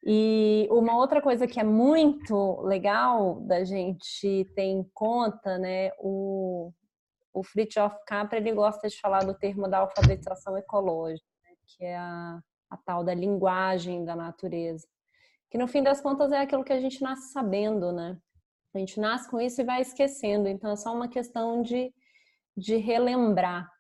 E uma outra coisa que é muito legal da gente ter em conta, né, o Fritjof Capra, ele gosta de falar do termo da alfabetização ecológica, né, que é a tal da linguagem da natureza, que no fim das contas é aquilo que a gente nasce sabendo, né? A gente nasce com isso e vai esquecendo, então é só uma questão de relembrar.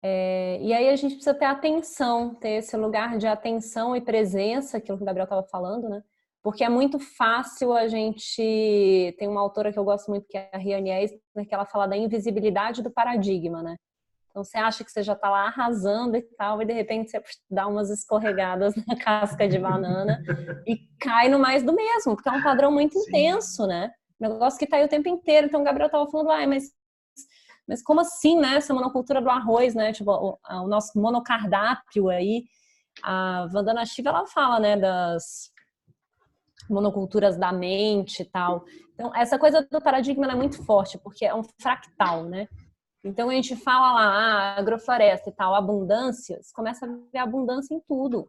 E aí a gente precisa ter atenção, ter esse lugar de atenção e presença, aquilo que o Gabriel estava falando, né? Porque é muito fácil a gente... Tem uma autora que eu gosto muito, que é a Riane Eisner, que ela fala da invisibilidade do paradigma, né? Então você acha que você já está lá arrasando e tal, e de repente você dá umas escorregadas na casca de banana e cai no mais do mesmo, porque é um padrão muito intenso, né? Um negócio que tá aí o tempo inteiro. Então o Gabriel estava falando, mas como assim, né? Essa monocultura do arroz, né? Tipo, o nosso monocardápio aí. A Vandana Shiva, ela fala, né, das monoculturas da mente e tal. Então, essa coisa do paradigma é muito forte, porque é um fractal, né? Então, a gente fala lá, agrofloresta e tal, abundância, você começa a ver abundância em tudo.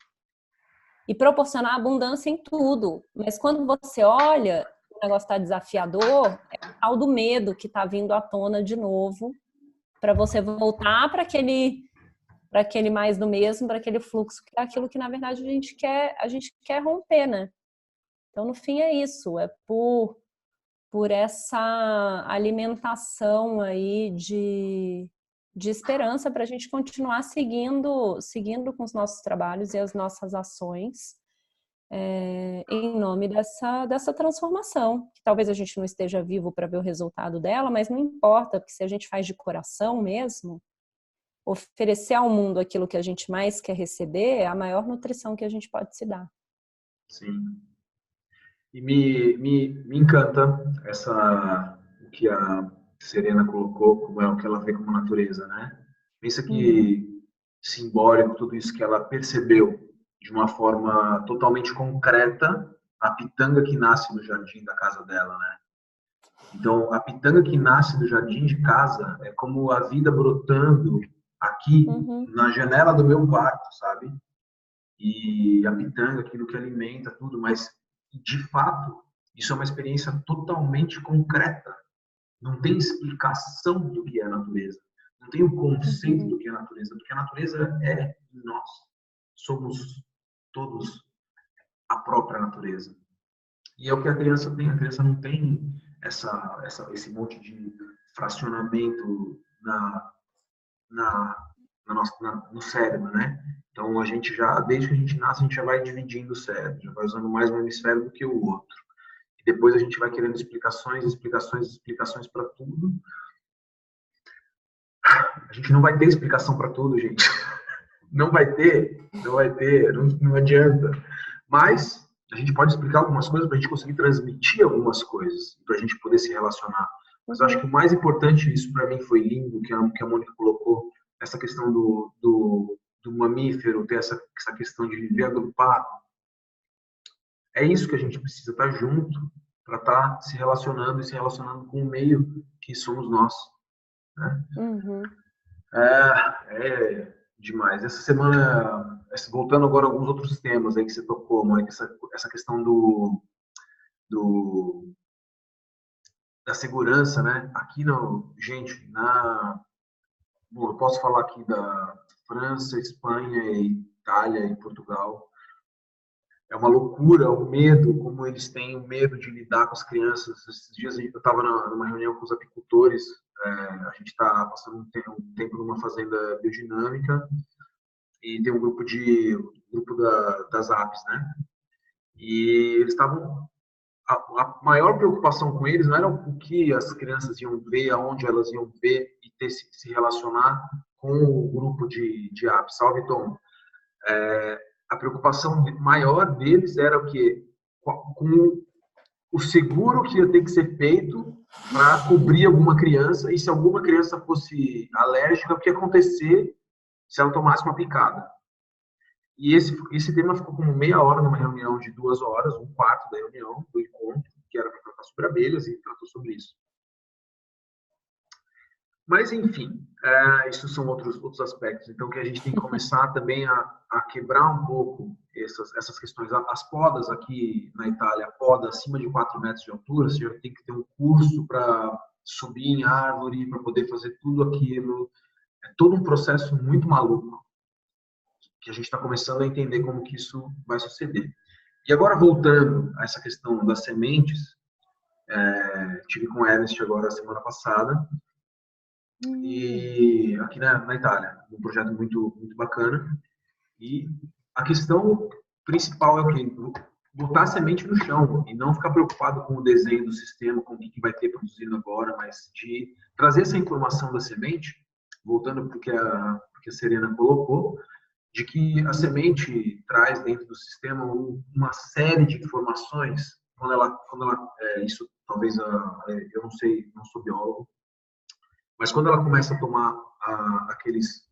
E proporcionar abundância em tudo. Mas quando você olha, o negócio está desafiador, é o tal do medo que está vindo à tona de novo, para você voltar para aquele mais do mesmo, para aquele fluxo, que é aquilo que, na verdade, a gente quer romper, né? Então, no fim, é isso. É por essa alimentação aí de esperança para a gente continuar seguindo com os nossos trabalhos e as nossas ações em nome dessa transformação. Que talvez a gente não esteja vivo para ver o resultado dela, mas não importa, porque se a gente faz de coração mesmo, oferecer ao mundo aquilo que a gente mais quer receber é a maior nutrição que a gente pode se dar. Sim. E me encanta o que a Serena colocou, como é o que ela vê como natureza, né? Pensa que simbólico tudo isso que ela percebeu de uma forma totalmente concreta, a pitanga que nasce no jardim da casa dela, né? Então, a pitanga que nasce do jardim de casa é como a vida brotando aqui na janela do meu quarto, sabe? E a pitanga, aquilo que alimenta tudo, mas de fato, isso é uma experiência totalmente concreta. Não tem explicação do que é a natureza. Não tem o conceito do que é a natureza, porque a natureza é nós. Somos todos a própria natureza. E é o que a criança tem. A criança não tem esse monte de fracionamento no cérebro, né? Então, a gente já, desde que a gente nasce, a gente já vai dividindo o cérebro, já vai usando mais um hemisfério do que o outro. E depois a gente vai querendo explicações para tudo. A gente não vai ter explicação para tudo, gente. Não vai ter, não adianta. Mas a gente pode explicar algumas coisas para a gente conseguir transmitir algumas coisas, para a gente poder se relacionar. Mas eu acho que o mais importante, isso para mim foi lindo, que a Mônica colocou, essa questão do mamífero, ter essa questão de viver agrupado. É isso que a gente precisa, estar junto, para estar se relacionando e se relacionando com o meio que somos nós. Né? É demais. Essa semana, voltando agora a alguns outros temas aí que você tocou, Mônica, essa questão da segurança, né? Aqui, gente, bom, eu posso falar aqui da França, Espanha, Itália e Portugal. É uma loucura o medo, como eles têm o medo de lidar com as crianças. Esses dias eu estava numa reunião com os apicultores, a gente está passando um tempo numa fazenda biodinâmica e tem um grupo das apes, né? E eles estavam... A maior preocupação com eles não era o que as crianças iam ver, aonde elas iam ver e se relacionar com o grupo de apes. Salve, Tom. A preocupação maior deles era o quê? Com o seguro que ia ter que ser feito para cobrir alguma criança, e se alguma criança fosse alérgica, o que ia acontecer se ela tomasse uma picada. E esse tema ficou como meia hora numa reunião de 2 horas, um quarto da reunião, do encontro, que era para tratar sobre abelhas, e tratou sobre isso. Mas, enfim, isso são outros aspectos. Então, que a gente tem que começar também a quebrar um pouco essas questões. As podas aqui na Itália, poda acima de 4 metros de altura, você já tem que ter um curso para subir em árvore, para poder fazer tudo aquilo. É todo um processo muito maluco, que a gente está começando a entender como que isso vai suceder. E agora, voltando a essa questão das sementes, tive com o Ernest agora semana passada, e aqui na Itália, um projeto muito, muito bacana. E a questão principal é o quê? Botar a semente no chão e não ficar preocupado com o desenho do sistema, com o que vai ter produzido agora, mas de trazer essa informação da semente, voltando para o que a Serena colocou, de que a semente traz dentro do sistema uma série de informações, isso talvez, eu não sei, não sou biólogo, mas quando ela começa a tomar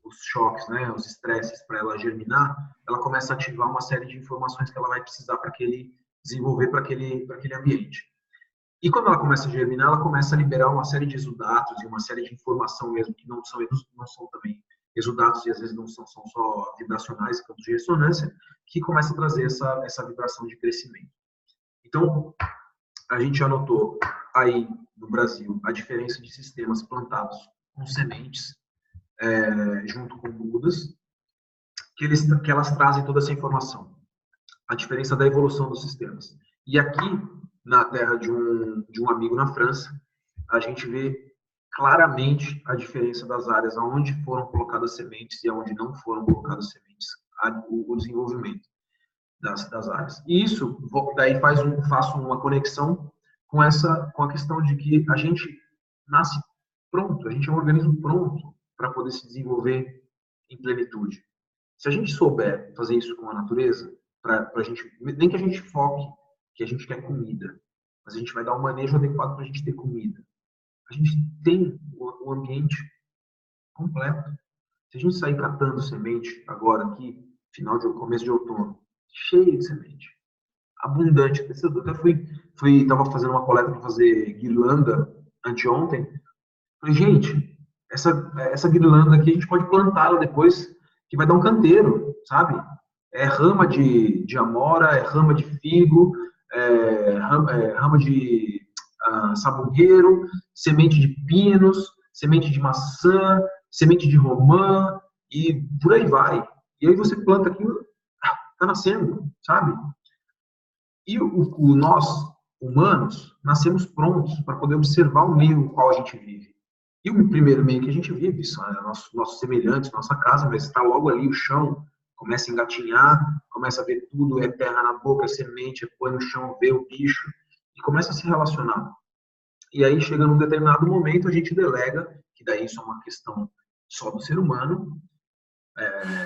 os choques, né, os estresses para ela germinar, ela começa a ativar uma série de informações que ela vai precisar para desenvolver para aquele ambiente. E quando ela começa a germinar, ela começa a liberar uma série de exudatos e uma série de informação mesmo que não são também exudatos e às vezes não são só vibracionais, campos de ressonância, que começa a trazer essa vibração de crescimento. Então, a gente já notou aí no Brasil a diferença de sistemas plantados com sementes junto com mudas, que elas trazem toda essa informação. A diferença da evolução dos sistemas. E aqui, na terra de um amigo na França, a gente vê claramente a diferença das áreas onde foram colocadas sementes e onde não foram colocadas sementes, o desenvolvimento das áreas. E isso, daí faço uma conexão com a questão de que a gente nasce pronto, a gente é um organismo pronto para poder se desenvolver em plenitude. Se a gente souber fazer isso com a natureza, a gente, nem que a gente foque que a gente quer comida, mas a gente vai dar um manejo adequado para a gente ter comida. A gente tem o ambiente completo. Se a gente sair catando semente agora aqui, começo de outono, cheio de semente, abundante. Eu até estava fazendo uma coleta para fazer guirlanda anteontem. Falei, gente, essa guirlanda aqui a gente pode plantá-la depois, que vai dar um canteiro, sabe? É rama de amora, é rama de figo, rama de sabugueiro, semente de pinos, semente de maçã, semente de romã, e por aí vai. E aí você planta aquilo, está nascendo, sabe? E nós, humanos, nascemos prontos para poder observar o meio no qual a gente vive. E o primeiro meio que a gente vive, são nossos semelhantes, nossa casa, mas está logo ali o chão, começa a engatinhar, começa a ver tudo, é terra na boca, é semente, põe no chão, vê o bicho, e começa a se relacionar. E aí, chega num determinado momento, a gente delega, que daí isso é uma questão só do ser humano,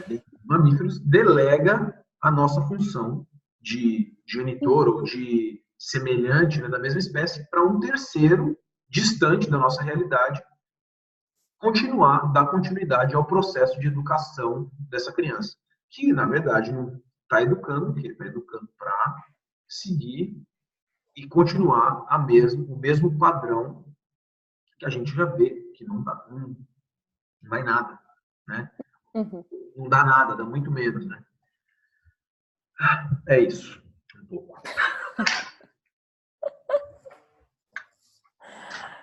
de mamíferos, delega a nossa função de genitor ou de semelhante, né, da mesma espécie, para um terceiro, distante da nossa realidade, dar continuidade ao processo de educação dessa criança. Que, na verdade, não está educando, porque ele está educando para seguir e continuar o mesmo padrão que a gente já vê, que não vai nada, né? Uhum. Não dá nada, dá muito menos, né? É isso, um pouco.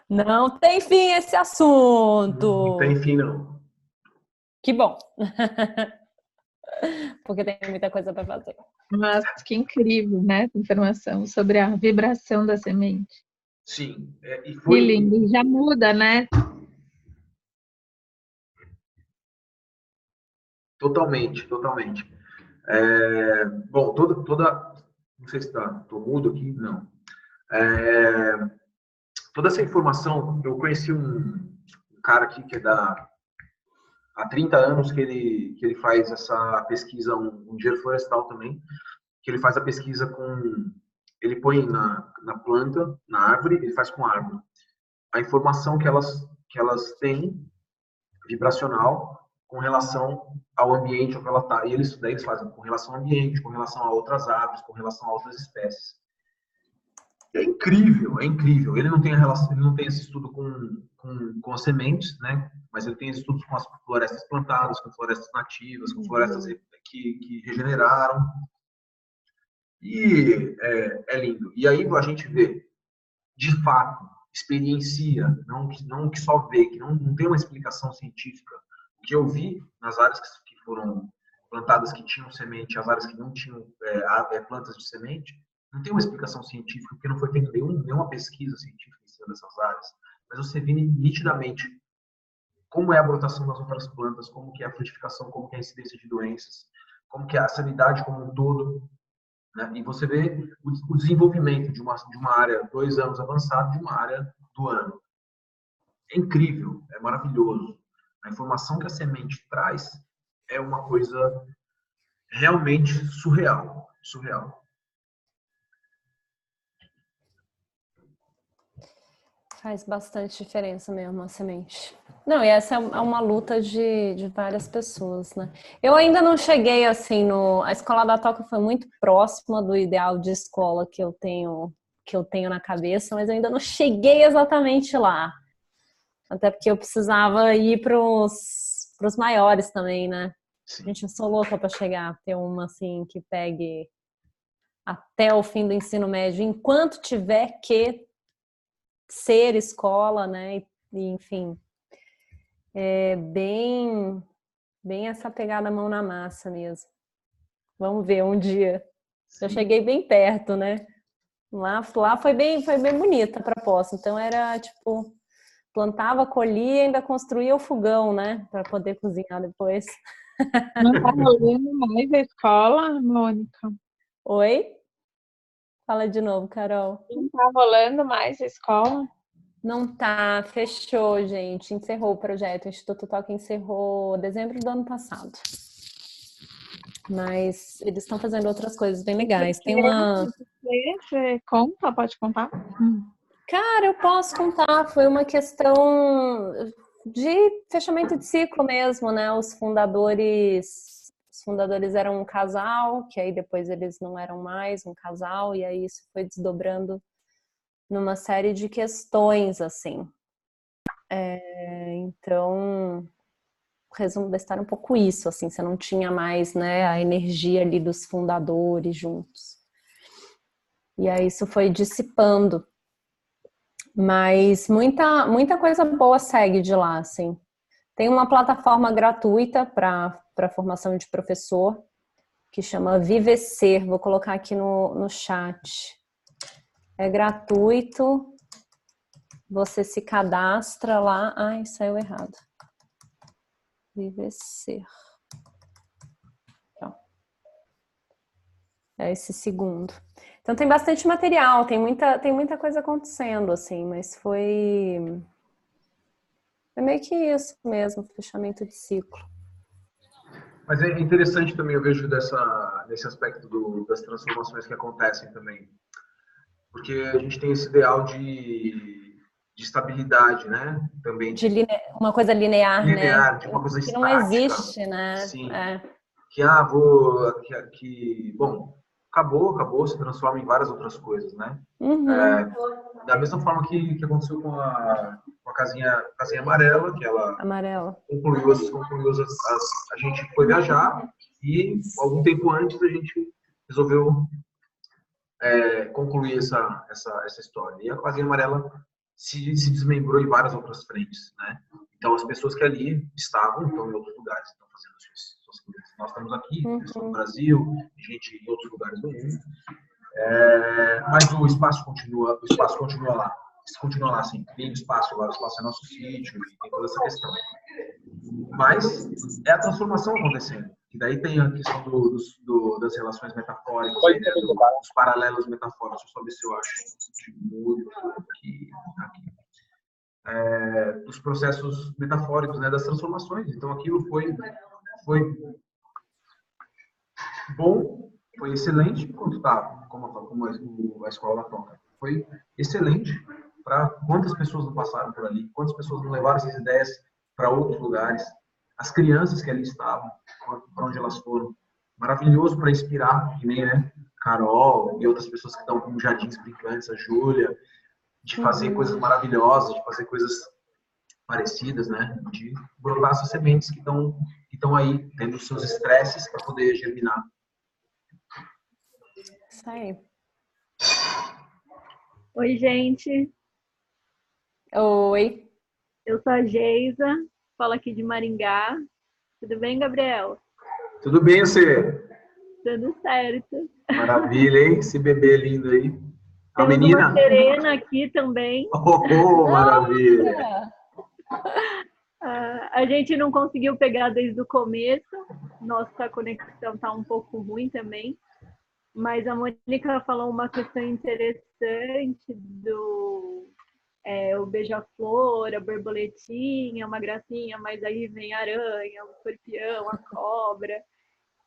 Não tem fim esse assunto. Não tem fim, não. Que bom. Porque tem muita coisa para fazer. Mas que incrível, né? Informação sobre a vibração da semente. Sim. E Que lindo. Já muda, né? Totalmente. Bom, não sei se estou mudo aqui, não. Toda essa informação, eu conheci um cara aqui que há 30 anos que ele faz essa pesquisa, um engenheiro florestal também, que ele faz a pesquisa ele põe na planta, na árvore, ele faz com a árvore. A informação que elas têm, vibracional, com relação ao ambiente onde ela está. E daí eles fazem com relação ao ambiente, com relação a outras árvores, com relação a outras espécies. É incrível. Ele não tem esse estudo com as sementes, né? Mas ele tem estudos com as florestas plantadas, com florestas nativas, com florestas que regeneraram. E é lindo. E aí a gente vê, de fato, experiencia, não que só vê, que não tem uma explicação científica. O que eu vi nas áreas que foram plantadas que tinham semente, as áreas que não tinham plantas de semente, não tem uma explicação científica, porque não foi feita nenhuma pesquisa científica em cima dessas áreas. Mas você vê nitidamente como é a brotação das outras plantas, como que é a frutificação, como que é a incidência de doenças, como que é a sanidade como um todo, né? E você vê o desenvolvimento de uma área 2 anos avançada de uma área do ano. É incrível, é maravilhoso. A informação que a semente traz é uma coisa realmente surreal, surreal. Faz bastante diferença mesmo a semente. Não, e essa é uma luta de várias pessoas, né? Eu ainda não cheguei assim no... A escola da Toca foi muito próxima do ideal de escola que eu tenho na cabeça, mas eu ainda não cheguei exatamente lá. Até porque eu precisava ir pros maiores também, né? Sim. Gente, eu sou louca para chegar, ter uma assim que pegue até o fim do ensino médio, enquanto tiver que ser escola, né? E, enfim, é bem essa pegada mão na massa mesmo. Vamos ver um dia. Eu cheguei bem perto, né? Lá foi bem bonita a proposta. Então era tipo, plantava, colhia, ainda construía o fogão, né? Para poder cozinhar depois. Não tá rolando mais a escola, Mônica? Oi? Fala de novo, Carol. Não tá rolando mais a escola? Não tá, fechou, gente. Encerrou o projeto. O Instituto Toca encerrou dezembro do ano passado. Mas eles estão fazendo outras coisas bem legais. Tem uma... Você conta? Pode contar? Cara, eu posso contar. Foi uma questão de fechamento de ciclo mesmo, né? Os fundadores eram um casal, que aí depois eles não eram mais um casal, e aí isso foi desdobrando numa série de questões, assim. Então, o resumo da história é um pouco isso, assim, você não tinha mais, né, a energia ali dos fundadores juntos. E aí isso foi dissipando. Mas muita coisa boa segue de lá, assim. Tem uma plataforma gratuita para formação de professor, que chama Vivecer. Vou colocar aqui no chat. É gratuito. Você se cadastra lá. Ai, saiu errado. Vivecer. É esse segundo. Então tem bastante material, tem muita coisa acontecendo, assim, mas foi meio que isso mesmo, fechamento de ciclo. Mas é interessante também, eu vejo desse aspecto das transformações que acontecem também. Porque a gente tem esse ideal de estabilidade, né? Também. Uma coisa linear, né? De uma coisa que estática. Não existe, né? Sim. Bom, acabou, se transforma em várias outras coisas, né? Uhum. Da mesma forma que aconteceu com a casinha amarela, que ela Amarela. concluiu a gente foi viajar e algum tempo antes a gente resolveu concluir essa história. E a casinha amarela se desmembrou em várias outras frentes, né? Então as pessoas que ali estão em outros lugares, estão fazendo suas coisas. Nós estamos aqui, estamos no Brasil, gente em outros lugares do mundo. Mas o espaço continua lá. Continua lá, sim. Tem espaço lá, o espaço é nosso sítio, e tem toda essa questão. Mas é a transformação acontecendo. E daí tem a questão das relações metafóricas, né, dos paralelos metafóricos. Deixa eu só ver se eu acho mudo aqui. Dos processos metafóricos, né, das transformações. Então aquilo foi bom, foi excelente enquanto estava, como a escola toca. Foi excelente para quantas pessoas não passaram por ali, quantas pessoas não levaram essas ideias para outros lugares, as crianças que ali estavam, para onde elas foram. Maravilhoso para inspirar, que nem, né, Carol e outras pessoas que estão com jardins brincantes, a Júlia, de fazer coisas maravilhosas, de fazer coisas parecidas, né, de brotar essas sementes que estão aí, tendo seus estresses para poder germinar. Isso aí. Oi, gente. Oi. Eu sou a Geisa, falo aqui de Maringá. Tudo bem, Gabriel? Tudo bem, você? Tudo certo. Maravilha, hein? Esse bebê lindo aí. A Temos menina? uma Serena aqui também. Oh, maravilha. A gente não conseguiu pegar desde o começo, nossa conexão está um pouco ruim também, mas a Mônica falou uma questão interessante do o beija-flor, a borboletinha, uma gracinha, mas aí vem a aranha, o escorpião, a cobra.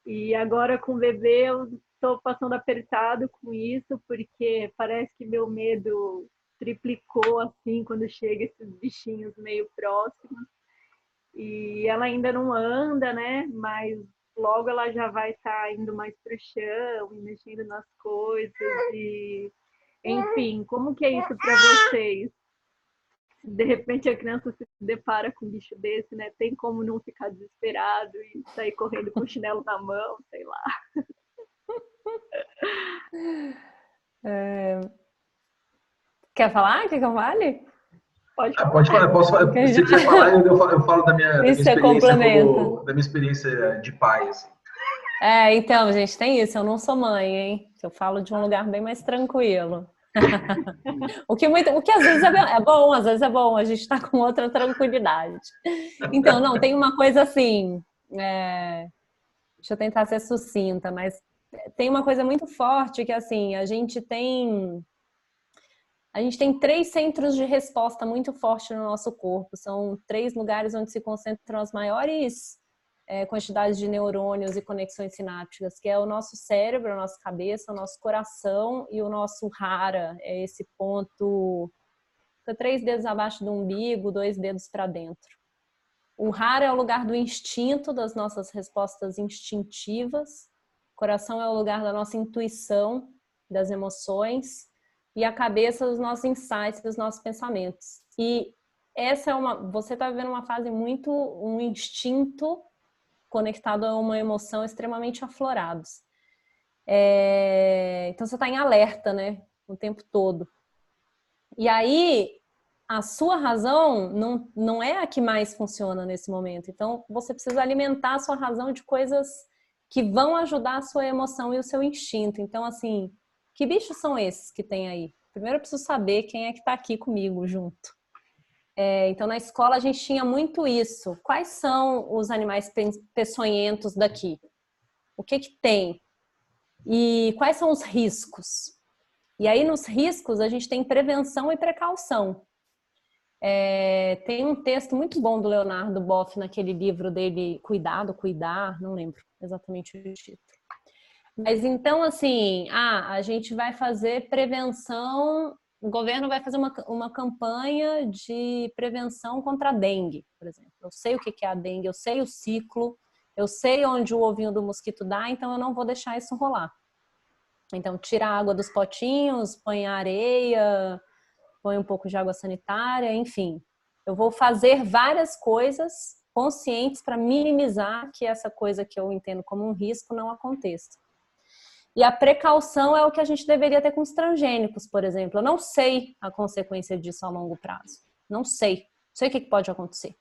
E agora com o bebê eu estou passando apertado com isso, porque parece que meu medo triplicou assim quando chega esses bichinhos meio próximos. E ela ainda não anda, né? Mas logo ela já vai estar indo mais pro chão e mexendo nas coisas. E enfim, como que é isso para vocês? De repente a criança se depara com um bicho desse, né? Tem como não ficar desesperado e sair correndo com o chinelo na mão, sei lá. Quer falar? Quer que eu fale? Pode falar. Pode falar, se você falar, eu falo da minha Isso é experiência complemento. da minha experiência de pai, assim. Então, gente, tem isso. Eu não sou mãe, hein? Eu falo de um lugar bem mais tranquilo. O que às vezes é bom, às vezes é bom. A gente está com outra tranquilidade. Então, não, tem uma coisa assim. Deixa eu tentar ser sucinta, mas tem uma coisa muito forte que assim, a gente tem 3 centros de resposta muito fortes no nosso corpo. São 3 lugares onde se concentram as maiores quantidades de neurônios e conexões sinápticas, que é o nosso cérebro, a nossa cabeça, o nosso coração e o nosso hara. É esse ponto, fica 3 dedos abaixo do umbigo, 2 dedos para dentro. O hara é o lugar do instinto, das nossas respostas instintivas. O coração é o lugar da nossa intuição, das emoções. E a cabeça dos nossos insights, dos nossos pensamentos. E você está vivendo uma fase muito, um instinto conectado a uma emoção extremamente aflorados. Então você está em alerta, né? O tempo todo. E aí, a sua razão não é a que mais funciona nesse momento. Então, você precisa alimentar a sua razão de coisas que vão ajudar a sua emoção e o seu instinto. Então, assim, que bichos são esses que tem aí? Primeiro eu preciso saber quem é que está aqui comigo junto. Então, na escola a gente tinha muito isso. Quais são os animais peçonhentos daqui? O que tem? E quais são os riscos? E aí, nos riscos, a gente tem prevenção e precaução. Tem um texto muito bom do Leonardo Boff naquele livro dele, Cuidado, Cuidar, não lembro exatamente o título. Mas então, assim, a gente vai fazer prevenção, o governo vai fazer uma campanha de prevenção contra a dengue, por exemplo. Eu sei o que é a dengue, eu sei o ciclo, eu sei onde o ovinho do mosquito dá, então eu não vou deixar isso rolar. Então, tira a água dos potinhos, põe a areia, põe um pouco de água sanitária, enfim. Eu vou fazer várias coisas conscientes para minimizar que essa coisa que eu entendo como um risco não aconteça. E a precaução é o que a gente deveria ter com os transgênicos, por exemplo. Eu não sei a consequência disso a longo prazo. Não sei. Não sei o que pode acontecer.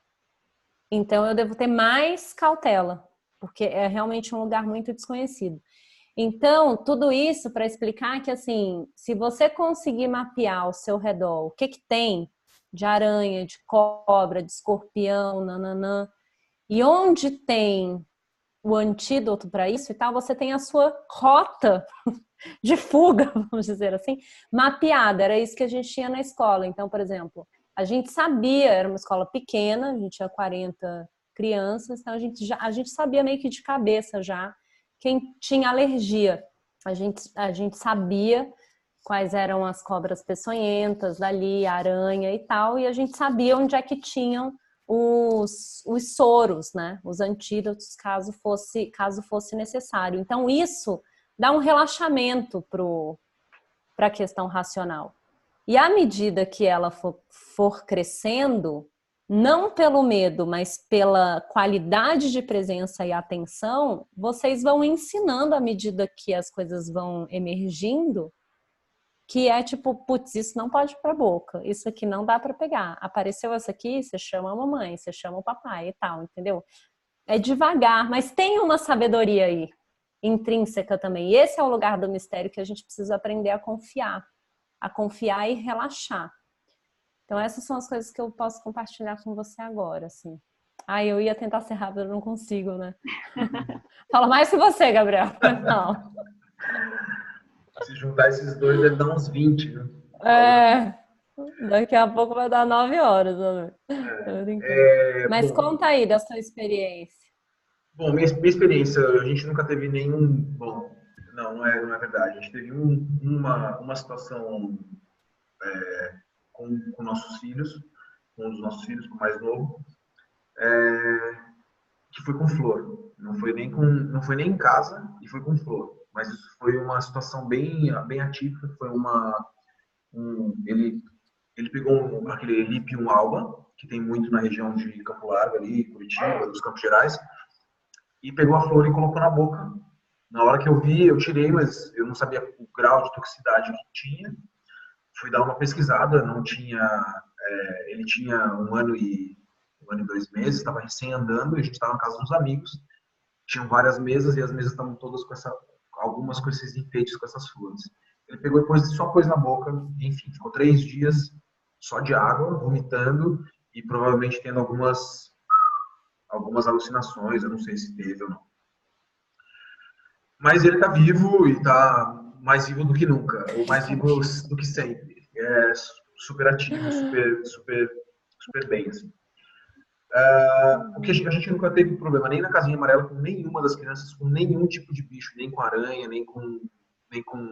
Então, eu devo ter mais cautela, porque é realmente um lugar muito desconhecido. Então, tudo isso para explicar que, assim, se você conseguir mapear ao seu redor o que tem de aranha, de cobra, de escorpião, nananã, e onde tem o antídoto para isso e tal, você tem a sua rota de fuga, vamos dizer assim, mapeada. Era isso que a gente tinha na escola. Então, por exemplo, a gente sabia, era uma escola pequena, a gente tinha 40 crianças, então a gente sabia meio que de cabeça já quem tinha alergia. A gente sabia quais eram as cobras peçonhentas dali, a aranha e tal, e a gente sabia onde é que tinham os soros, né? Os antídotos, caso fosse necessário. Então, isso dá um relaxamento para a questão racional. E à medida que ela for crescendo, não pelo medo, mas pela qualidade de presença e atenção, vocês vão ensinando à medida que as coisas vão emergindo, que é tipo, putz, isso não pode ir pra boca, isso aqui não dá para pegar. Apareceu essa aqui, você chama a mamãe, você chama o papai e tal, entendeu? É devagar, mas tem uma sabedoria aí, intrínseca também. E esse é o lugar do mistério que a gente precisa aprender a confiar e relaxar. Então, essas são as coisas que eu posso compartilhar com você agora, assim. Ah, eu ia tentar ser rápida, eu não consigo, né? Fala mais que você, Gabriel. Não. Se juntar esses dois, deve dar uns 20, né? É, daqui a pouco vai dar 9 horas, né? Tô brincando. Mas Bom, conta aí da sua experiência. minha experiência, a gente nunca teve nenhum. Bom, não é verdade. A gente teve uma situação com nossos filhos, com um dos nossos filhos, com o mais novo, que foi com flor. Não foi nem em casa e foi com flor. Mas isso foi uma situação bem atípica. Foi ele pegou aquele Lipium alba, que tem muito na região de Campo Largo ali, Curitiba, dos Campos Gerais, e pegou a flor e colocou na boca. Na hora que eu vi, eu tirei, mas eu não sabia o grau de toxicidade que tinha. Fui dar uma pesquisada, não tinha. Ele tinha 1 ano e 2 meses, estava recém andando, e a gente estava na casa dos amigos. Tinham várias mesas e as mesas estavam todas algumas com esses enfeites com essas flores. Ele pegou e só pôs na boca, enfim, ficou 3 dias só de água, vomitando e provavelmente tendo algumas alucinações, eu não sei se teve ou não. Mas ele está vivo e está mais vivo do que nunca, ou mais vivo do que sempre. É super ativo, super bem, assim. Porque a gente nunca teve problema nem na casinha amarela com nenhuma das crianças, com nenhum tipo de bicho, nem com aranha, nem com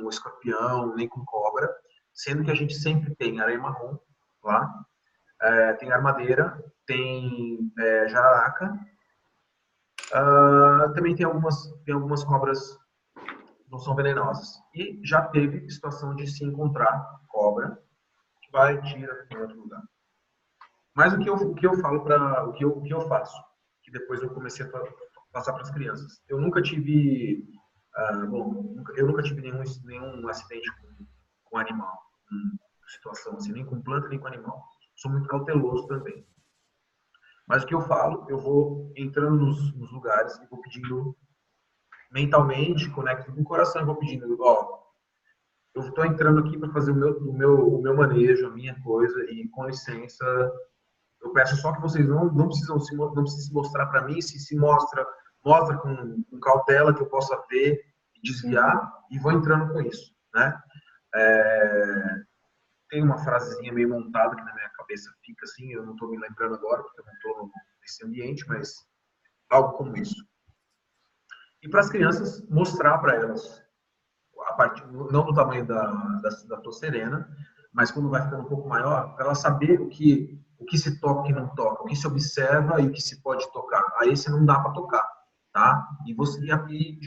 escorpião, nem com cobra, sendo que a gente sempre tem aranha marrom lá, tem armadeira, tem jararaca, também tem algumas cobras que não são venenosas. E já teve situação de se encontrar cobra que vai e tira em outro lugar. Mas o que eu falo o que eu faço, que depois eu comecei a passar para as crianças. Eu nunca tive, eu nunca tive nenhum acidente com animal, situação assim, nem com planta nem com animal. Sou muito cauteloso também. Mas o que eu falo, eu vou entrando nos lugares e vou pedindo mentalmente, conecto com o coração, e vou pedindo, eu estou entrando aqui para fazer o meu manejo, a minha coisa, e com licença, eu peço só que vocês não precisam se mostrar para mim, se mostra com cautela que eu possa ver e desviar, e vou entrando com isso, né? Tem uma frasezinha meio montada que na minha cabeça fica assim, eu não estou me lembrando agora, porque eu não estou nesse ambiente, mas algo como isso. E para as crianças, mostrar para elas, não do tamanho da tua serena, mas quando vai ficando um pouco maior, para ela saber o que se toca e não toca, o que se observa e o que se pode tocar. Aí você não dá para tocar, tá? E você já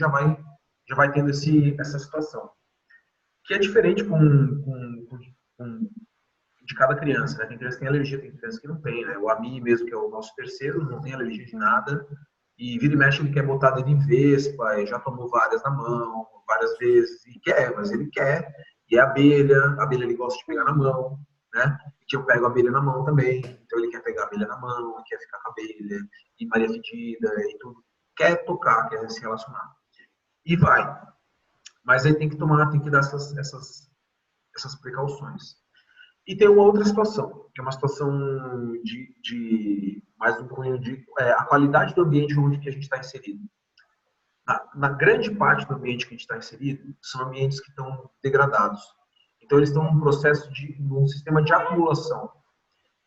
vai tendo essa situação. Que é diferente de cada criança, né? Tem criança que tem alergia, tem criança que não tem, né? O Ami mesmo, que é o nosso terceiro, não tem alergia de nada. E vira e mexe, ele quer botar dedo em vespa, já tomou várias na mão, várias vezes, e mas ele quer. E é a abelha ele gosta de pegar na mão, né? Que eu pego a abelha na mão também, então ele quer pegar a abelha na mão, quer ficar com a abelha, e Maria Fedida, e tudo. Quer tocar, quer se relacionar. E vai. Mas aí tem que dar essas precauções. E tem uma outra situação, que é uma situação de mais um cunho de a qualidade do ambiente onde que a gente está inserido. Na grande parte do ambiente que a gente está inserido, são ambientes que estão degradados. Então, eles estão num sistema de acumulação.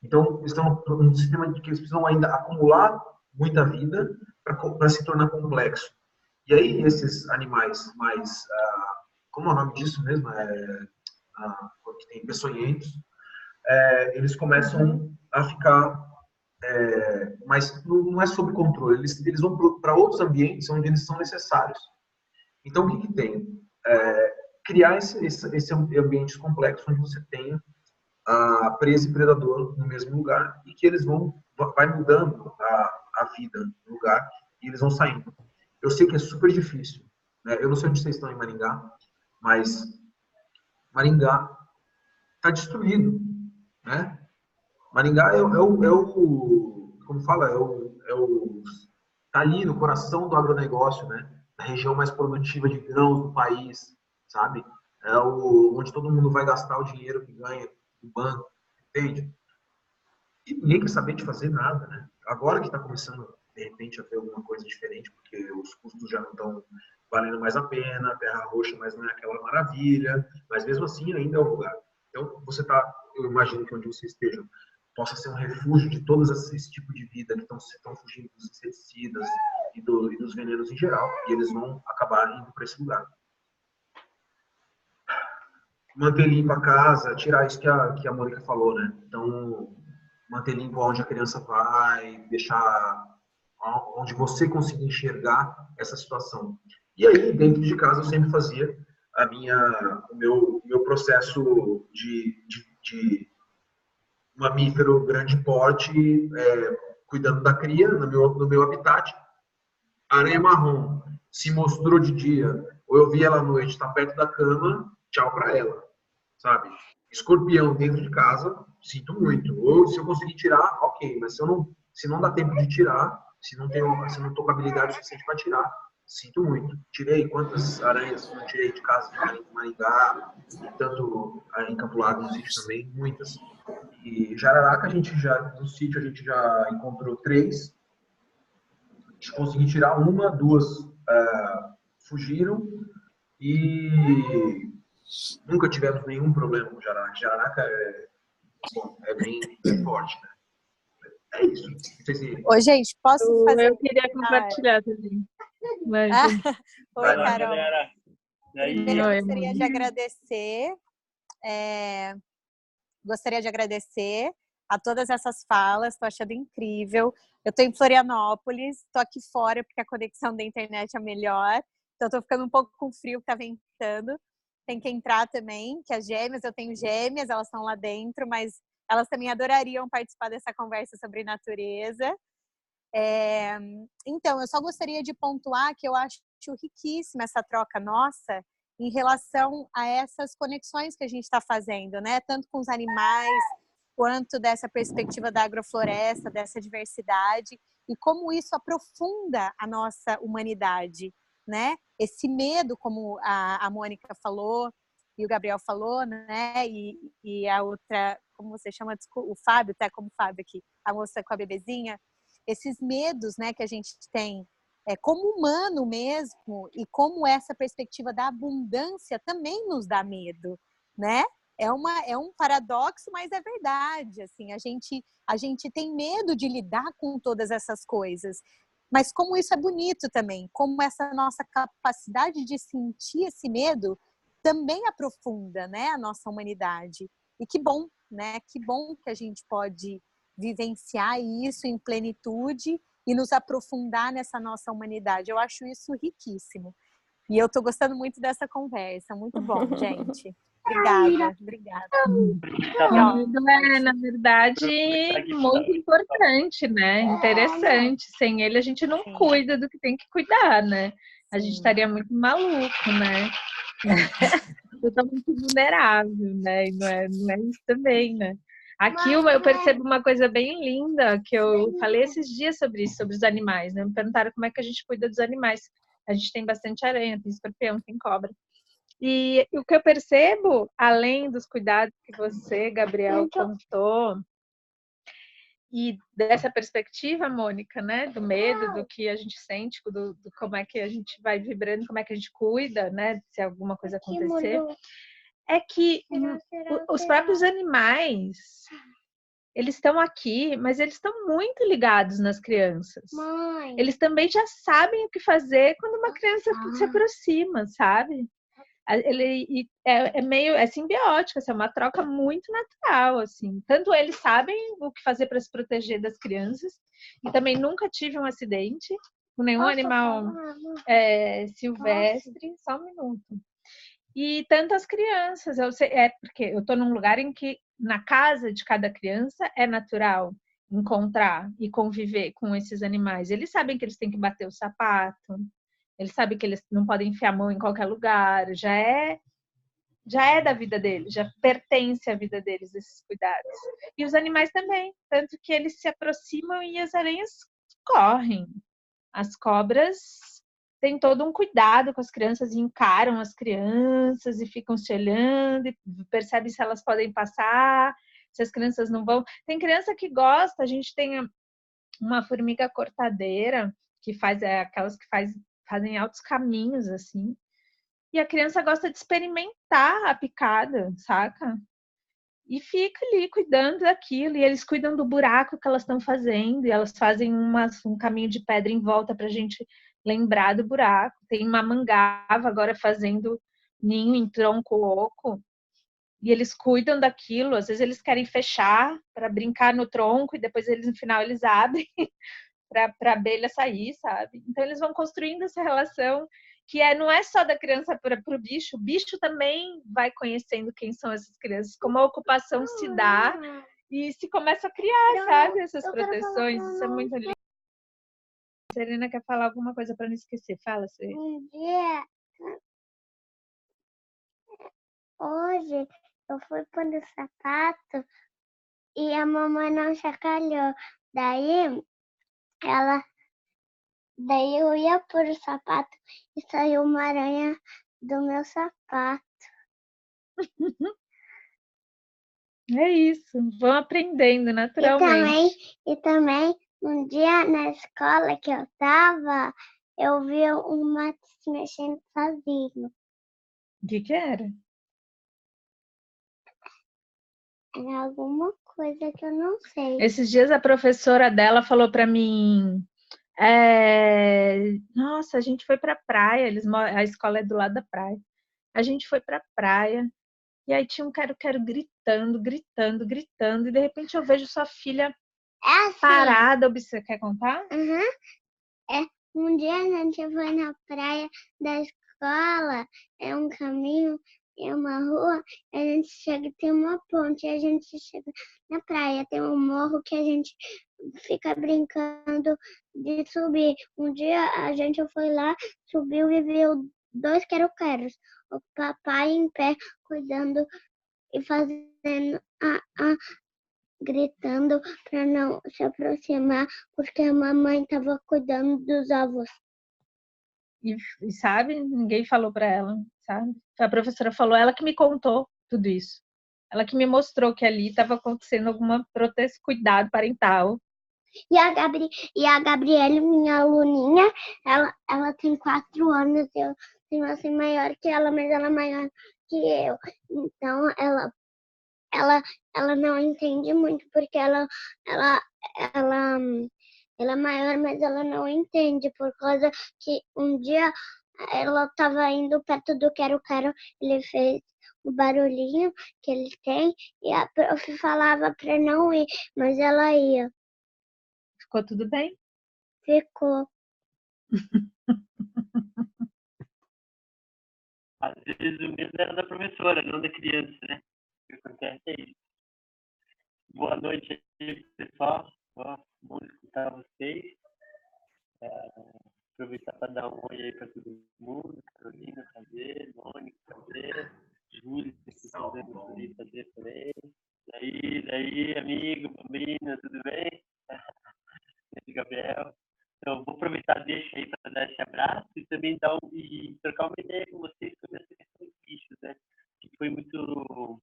Então, eles estão num sistema de que eles precisam ainda acumular muita vida para se tornar complexo. E aí, esses animais mais... como é o nome disso mesmo? Que tem peçonhentos. Eles começam a ficar... mas não é sob controle. Eles vão para outros ambientes onde eles são necessários. Então, o que tem? Criar esse ambiente complexo onde você tem a presa e predador no mesmo lugar e que eles vai mudando a vida no lugar e eles vão saindo. Eu sei que é super difícil, né? Eu não sei onde vocês estão em Maringá, mas Maringá está destruído, né? Maringá como fala, tá ali no coração do agronegócio, né? A região mais produtiva de grãos do país, sabe? Onde todo mundo vai gastar o dinheiro que ganha no banco, entende? E ninguém quer saber de fazer nada, né? Agora que está começando, de repente, a ter alguma coisa diferente, porque os custos já não estão valendo mais a pena, a Terra Roxa mais não é aquela maravilha, mas mesmo assim ainda é o lugar. Então, eu imagino que onde você esteja, possa ser um refúgio de todos esse tipo de vida que estão fugindo dos inseticidas e dos venenos em geral, e eles vão acabar indo para esse lugar. Manter limpa a casa, tirar isso que a Mônica falou, né? Então, manter limpo onde a criança vai, deixar onde você conseguir enxergar essa situação. E aí, dentro de casa, eu sempre fazia o meu processo de mamífero grande porte, cuidando da cria no meu habitat. Aranha marrom se mostrou de dia, ou eu vi ela à noite, está perto da cama, tchau para ela, sabe? Escorpião dentro de casa, sinto muito. Ou se eu conseguir tirar, ok, mas se não dá tempo de tirar, se não estou com habilidade suficiente para tirar, sinto muito. Tirei quantas aranhas não tirei de casa de Maringá, e tanto em Campo Largo, no sítio também, muitas. E jararaca, no sítio a gente já encontrou 3. Consegui tirar 1, 2 fugiram e nunca tivemos nenhum problema com jararaca. Jararaca é bem forte, né? É isso. Não sei se... Ô, gente, posso fazer... Eu queria compartilhar também. Mas... Oi, Carol. Primeiro, eu gostaria de agradecer a todas essas falas, estou achando incrível. Eu estou em Florianópolis, estou aqui fora porque a conexão da internet é melhor, então estou ficando um pouco com frio, que está ventando. Tem que entrar também, que as gêmeas, eu tenho gêmeas, elas estão lá dentro, mas elas também adorariam participar dessa conversa sobre natureza. Então, eu só gostaria de pontuar que eu acho riquíssima essa troca nossa em relação a essas conexões que a gente está fazendo, né? Tanto com os animais, quanto dessa perspectiva da agrofloresta, dessa diversidade, e como isso aprofunda a nossa humanidade, né? Esse medo, como a Mônica falou, e o Gabriel falou, né? E a outra, como você chama? O Fábio, tá como Fábio aqui, a moça com a bebezinha. Esses medos, né, que a gente tem como humano mesmo, e como essa perspectiva da abundância também nos dá medo, né? É um paradoxo, mas é verdade. Assim, a gente tem medo de lidar com todas essas coisas. Mas como isso é bonito também, como essa nossa capacidade de sentir esse medo também aprofunda, né, a nossa humanidade. E que bom, né? Que bom que a gente pode vivenciar isso em plenitude e nos aprofundar nessa nossa humanidade. Eu acho isso riquíssimo. E eu estou gostando muito dessa conversa. Muito bom, gente. Obrigada. Na verdade, muito importante, né? Interessante. Sem ele, a gente não cuida do que tem que cuidar, né? A gente estaria muito maluco, né? Eu estou muito vulnerável, né? E não é isso também, né? Aqui eu percebo uma coisa bem linda, que eu falei esses dias sobre isso, sobre os animais, né? Me perguntaram como é que a gente cuida dos animais. A gente tem bastante aranha, tem escorpião, tem cobra. E o que eu percebo, além dos cuidados que você, Gabriel, contou, e dessa perspectiva, Mônica, né? Do medo, do que a gente sente, do como é que a gente vai vibrando, como é que a gente cuida, né? Se alguma coisa acontecer. É que os próprios animais, eles estão aqui, mas eles estão muito ligados nas crianças. Mãe. Eles também já sabem o que fazer quando uma criança se aproxima, sabe? É simbiótico, assim, é uma troca muito natural, assim. Tanto eles sabem o que fazer para se proteger das crianças, e também nunca tive um acidente com nenhum animal silvestre. Só um minuto. E tantas crianças, porque eu estou num lugar em que na casa de cada criança é natural encontrar e conviver com esses animais. Eles sabem que eles têm que bater o sapato, eles sabem que eles não podem enfiar a mão em qualquer lugar, já é da vida deles, já pertence à vida deles esses cuidados. E os animais também, tanto que eles se aproximam e as aranhas correm. As cobras têm todo um cuidado com as crianças e encaram as crianças e ficam se olhando e percebem se elas podem passar. se as crianças não vão. Tem criança que gosta, a gente tem uma formiga cortadeira, que faz aquelas que fazem altos caminhos, assim. E a criança gosta de experimentar a picada, saca? E fica ali cuidando daquilo, e eles cuidam do buraco que elas estão fazendo, e elas fazem um caminho de pedra em volta para a gente lembrar do buraco. Tem uma mangava agora fazendo ninho em tronco oco, e eles cuidam daquilo. Às vezes eles querem fechar para brincar no tronco, e depois no final eles abrem para a abelha sair, sabe? Então eles vão construindo essa relação que não é só da criança para o bicho também vai conhecendo quem são essas crianças, como a ocupação se dá e se começa a criar, sabe, essas proteções. Isso é muito lindo. A Serena quer falar alguma coisa para não esquecer. Fala, Serena. Hoje eu fui pôr o sapato e a mamãe não chacoalhou. Daí eu ia pôr o sapato e saiu uma aranha do meu sapato. É isso, vão aprendendo naturalmente. E também, um dia na escola que eu tava, eu vi um mato se mexendo sozinho. O que era? Era alguma coisa que eu não sei. Esses dias a professora dela falou para mim, nossa, a gente foi para praia, a escola é do lado da praia. A gente foi para praia e aí tinha um quero-quero gritando, e de repente eu vejo sua filha assim, parada. Você quer contar? Um dia a gente foi na praia da escola, é um caminho, é uma rua, a gente chega, tem uma ponte, a gente chega na praia, tem um morro que a gente fica brincando de subir. Um dia a gente foi lá, subiu e viu 2 quero-queros, o papai em pé cuidando e fazendo gritando para não se aproximar, porque a mamãe estava cuidando dos avós. E sabe, ninguém falou para ela, sabe? A professora falou, ela que me contou tudo isso. Ela que me mostrou que ali estava acontecendo alguma proteção, cuidado parental. E a Gabriele, minha aluninha, ela tem 4 anos, eu tenho assim maior que ela, mas ela é maior que eu. Então ela não entende muito, porque ela é maior, mas ela não entende, por causa que um dia ela estava indo perto do quero-quero, ele fez o barulhinho que ele tem, e a prof falava para não ir, mas ela ia. Ficou tudo bem? Ficou. Às vezes o medo era da professora, não da criança, né? O que acontece é isso. Boa noite aí, pessoal. Bom escutar vocês. Aproveitar para dar um oi aí para todo mundo. Carolina, prazer. Mônica, prazer. Júlia, que está fazendo aí, prazer também. Daí, amigo, bambina, tudo bem? Gabriel. Então, vou aproveitar, deixa aí para dar esse abraço e também trocar uma ideia com vocês sobre essa questão dos bichos, né? Que foi muito,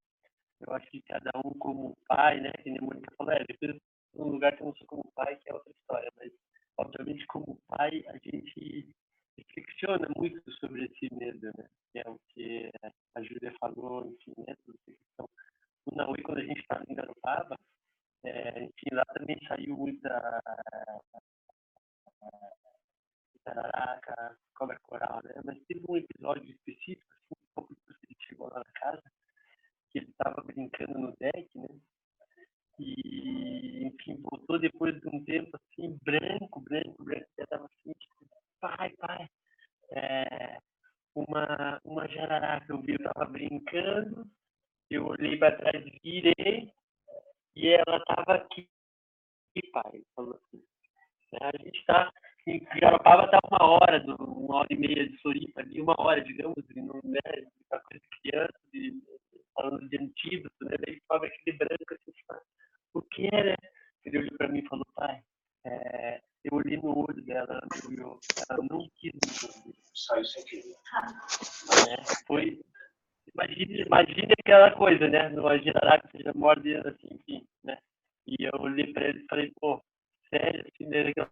eu acho que cada um como pai, né? Que nem a Mônica falou, depois um lugar que eu não sou como pai, que é outra história, mas obviamente como pai a gente reflexiona muito sobre esse medo, né? Que é o que a Júlia falou, enfim, né? Sobre essa questão. No Naui, quando a gente estava em Garopaba, enfim, lá também saiu muita tararaca, cobra coral, né? Mas teve um episódio específico, assim, um pouco depois que ele chegou lá na casa, que ele estava brincando no deck, né? E, enfim, voltou depois de um tempo, assim, branco, já estava assim, tipo, pai, uma jararaca, eu estava brincando, eu olhei para trás, virei, e ela estava aqui, pai, ele falou assim. A gente está em Garopaba, está 1h30 de Floripa, ali 1 hora, digamos, e não é uma coisa de criança, falando de antídoto, né? Daí estava aquele branco assim, o que era? Ele olhou para mim e falou, pai, eu olhei no olho dela, ela não quis me ouvir. Saiu sem querer. Foi imagine aquela coisa, né? Numa jararaca, seja mordendo assim, enfim, né? E eu olhei para ele e falei, pô, sério, assim, né? Aquela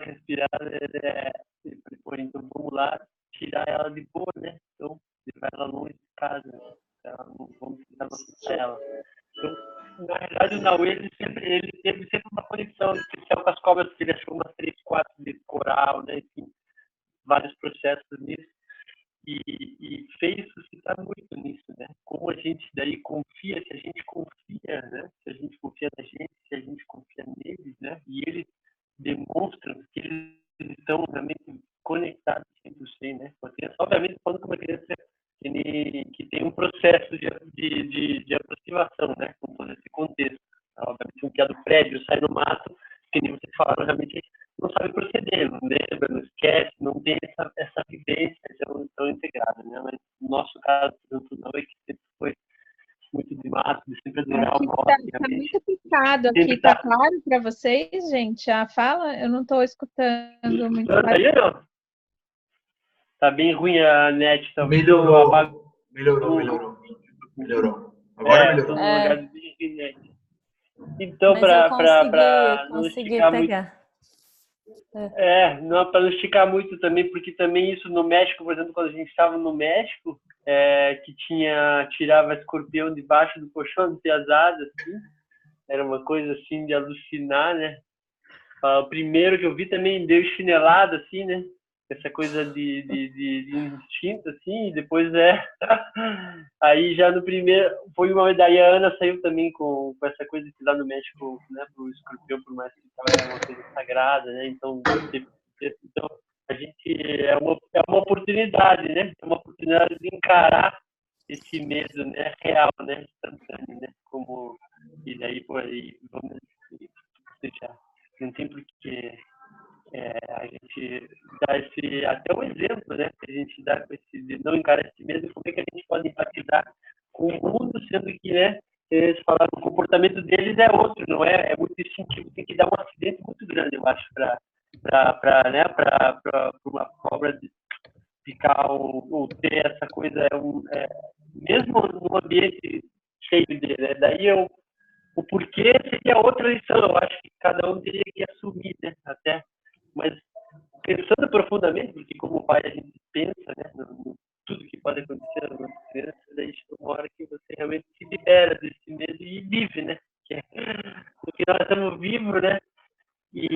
respirada, eu falei, pô, então vamos lá tirar ela de boa, né? Então, levar ela longe de casa, né? Não vamos tentar não assustar ela. Então, na realidade, o Naue, ele teve sempre uma conexão especial com as cobras, que ele achou umas 3, 4 de coral, né? Enfim, vários processos nisso. E fez suscitar muito nisso, né? Como a gente daí confia, se a gente confia, né? Se a gente confia na gente, se a gente confia neles, né? E eles demonstram que eles estão realmente conectados 100%, né? Porque, obviamente, falando com uma criança que tem um processo de aproximação, né? Com todo esse contexto. Obviamente, um que é do prédio, sai no mato, que nem vocês falaram, realmente não sabe proceder, não lembra, não esquece, não tem essa vivência tão integrada, né? Mas no nosso caso, tanto não é que sempre foi muito de mato, de sempre adorar o Aqui bosque, tá realmente. muito picado aqui, tá claro para vocês, gente? A fala, eu não estou escutando muito claro. Aí, não. Tá bem ruim a net, talvez. Melhorou. Agora melhorou. Tô num lugar de net. Então, Mas eu para não consegui esticar pegar. não, para não esticar muito também, porque também isso no México, por exemplo, quando a gente estava no México, que tirava escorpião debaixo do colchão, não tinha asas, assim, era uma coisa assim de alucinar, né? O primeiro que eu vi também deu chinelada, assim, né? Essa coisa de instinto, assim, e depois aí já no primeiro, foi uma daí a Ana saiu também com essa coisa que lá no México, né, pro escorpião, por mais que era uma coisa sagrada, né, então a gente, é uma oportunidade, né, é uma oportunidade de encarar esse medo, né, real, né, instantâneo, né, como, e daí, pô, aí, vamos deixar, não tem porquê a gente dá até um exemplo, né? Que a gente dá com esse de não encarar esse medo, como é que a gente pode empatizar com o mundo, sendo que, né? Eles falaram que o comportamento deles é outro, não é? É muito instintivo, tem que dar um acidente muito grande, eu acho, para uma cobra ficar ou ter essa coisa, mesmo no ambiente cheio dele, né? Daí o porquê seria outra lição, eu acho que cada um teria que assumir, né? Até, mas pensando profundamente, porque como pai a gente pensa, né, no tudo que pode acontecer na nossa criança, daí chega uma hora que você realmente se libera desse medo e vive, né? Porque nós estamos vivos, né? E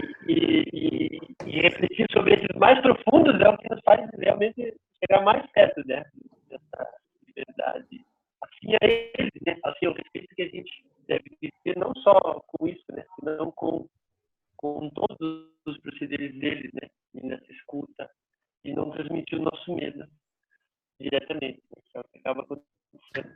refletir sobre esses mais profundos é o que nos faz realmente chegar mais perto, né? Dessa liberdade. Assim é eles, né? Assim é o respeito que a gente deve ter, não só com isso, né? Senão com todos os procederes deles, né? E nessa escuta, e não transmitir o nosso medo diretamente, né? Que é o que acaba acontecendo.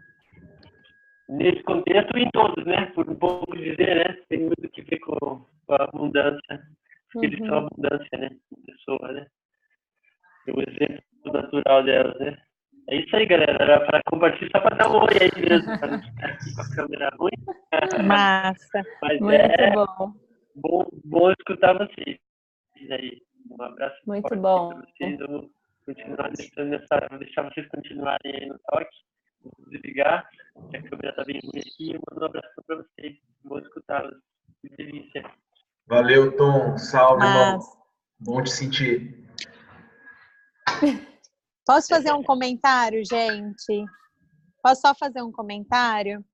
Nesse contexto e em todos, né? Por um pouco dizer, né? Tem muito que ver com a abundância, porque eles são a abundância, né? Pessoa, né? O exemplo natural delas, né? É isso aí, galera. Era para compartilhar, só para dar um oi aí mesmo, para não ficar aqui com a câmera ruim. Massa. Mas Muito bom escutar vocês aí. Um abraço muito forte bom. para vocês. Eu vou continuar vou deixar vocês continuarem aí no toque. Vou desligar, que a câmera está bem ruim aqui. Eu mando um abraço para vocês. Vou escutá-los. Que delícia. Valeu, Tom. Salve, irmão. Massa. Bom te sentir. Posso fazer um comentário, gente? Posso só fazer um comentário?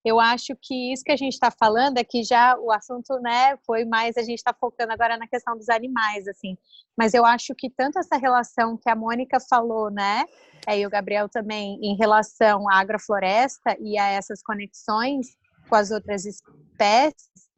Eu acho que isso que a gente está falando é que já o assunto, né, foi mais, a gente está focando agora na questão dos animais, assim. Mas eu acho que tanto essa relação que a Mônica falou, né, e o Gabriel também, em relação à agrofloresta e a essas conexões com as outras espécies,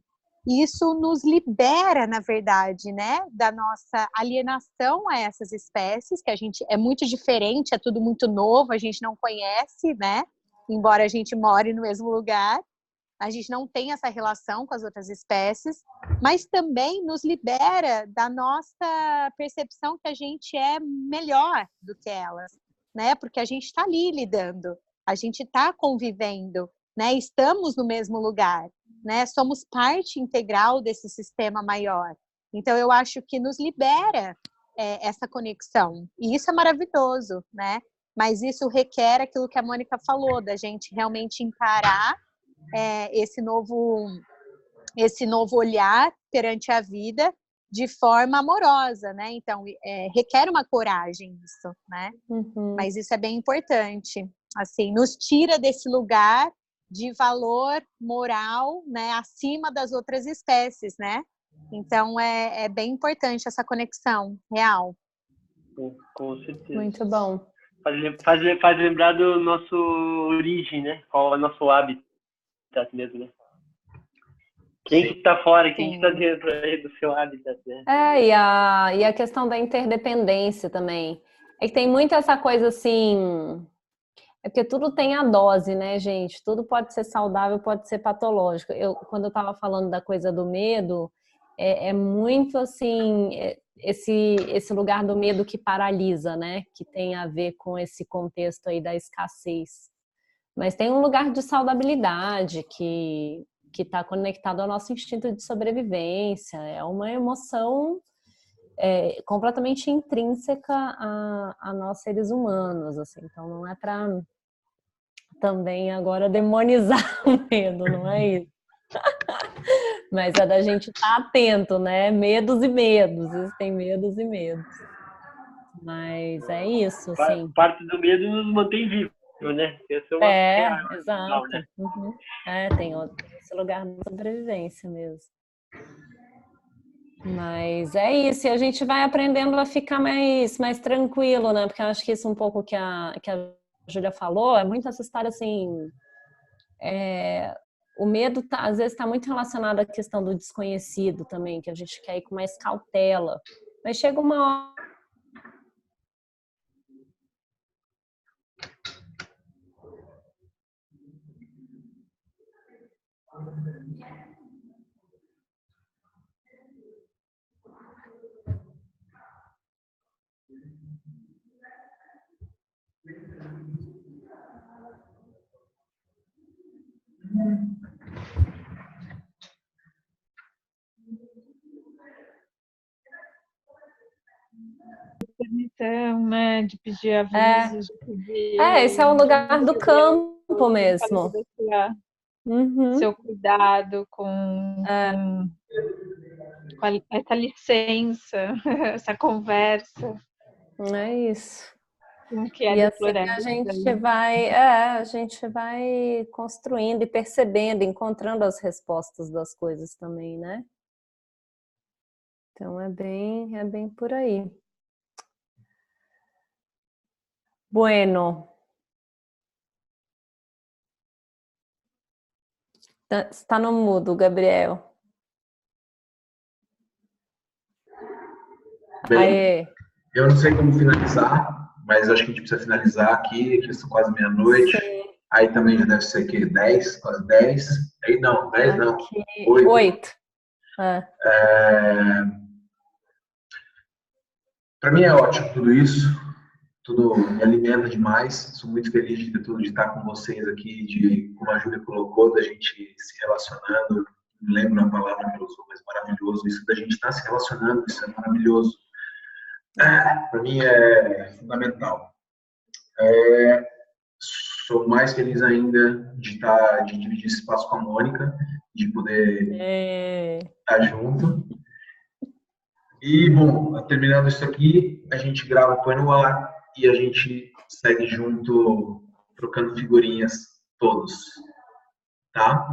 isso nos libera, na verdade, né, da nossa alienação a essas espécies, que a gente é muito diferente, é tudo muito novo, a gente não conhece, né, embora a gente more no mesmo lugar, a gente não tem essa relação com as outras espécies, mas também nos libera da nossa percepção que a gente é melhor do que elas, né, porque a gente está ali lidando, a gente está convivendo, né, estamos no mesmo lugar, né, somos parte integral desse sistema maior. Então, eu acho que nos libera essa conexão. E isso é maravilhoso, né? mas isso requer aquilo que a Mônica falou, da gente realmente encarar esse novo olhar perante a vida de forma amorosa, né? Então, requer uma coragem isso, né? Mas isso é bem importante. Assim, nos tira desse lugar de valor moral, né? Acima das outras espécies, né? Então, é bem importante essa conexão real. Com certeza. Muito bom. Faz lembrar do nosso origem, né? Qual é o nosso hábitat mesmo, né? Quem que tá fora, quem que tá dentro aí do seu hábitat, né? E a questão da interdependência também. É que tem muito essa coisa assim... É porque tudo tem a dose, né, gente? Tudo pode ser saudável, pode ser patológico. Quando eu tava falando da coisa do medo, é muito assim... Esse lugar do medo que paralisa, né? Que tem a ver com esse contexto aí da escassez. Mas tem um lugar de saudabilidade que está conectado ao nosso instinto de sobrevivência. É uma emoção completamente intrínseca a nós seres humanos. Assim. Então não é para também agora demonizar o medo, não é isso. Mas é da gente estar atento, né? Medos e medos. Existem medos e medos. Mas é isso, assim. Parte do medo nos mantém vivos, né? Exato. Né? Tem esse lugar de sobrevivência mesmo. Mas é isso, e a gente vai aprendendo a ficar mais tranquilo, né? Porque eu acho que isso um pouco que a Júlia falou, é muito essa história assim... o medo às vezes está muito relacionado à questão do desconhecido também, que a gente quer ir com mais cautela. Mas chega uma hora... Permissão, né? De pedir avisos, de pedir... esse é o lugar do campo mesmo. Seu cuidado com essa licença, essa conversa. É isso. Que é e assim a gente vai construindo e percebendo, encontrando as respostas das coisas também, né? Então é bem por aí. Bueno. Está no mudo, Gabriel. Bem, eu não sei como finalizar, mas acho que a gente precisa finalizar aqui, que são quase meia-noite. Aí também já deve ser que 10, quase 10. Aí não, 10 não. 8. Para mim é ótimo tudo isso. Tudo me alimenta demais. Sou muito feliz de estar com vocês aqui, como a Júlia colocou, da gente se relacionando. Não lembro a palavra que eu usou, mas maravilhoso. Isso da gente estar se relacionando, isso é maravilhoso. Para mim é fundamental. Sou mais feliz ainda de dividir esse espaço com a Mônica, de poder estar junto. E, bom, terminando isso aqui, a gente grava o Põe no Ar e a gente segue junto, trocando figurinhas todos. Tá?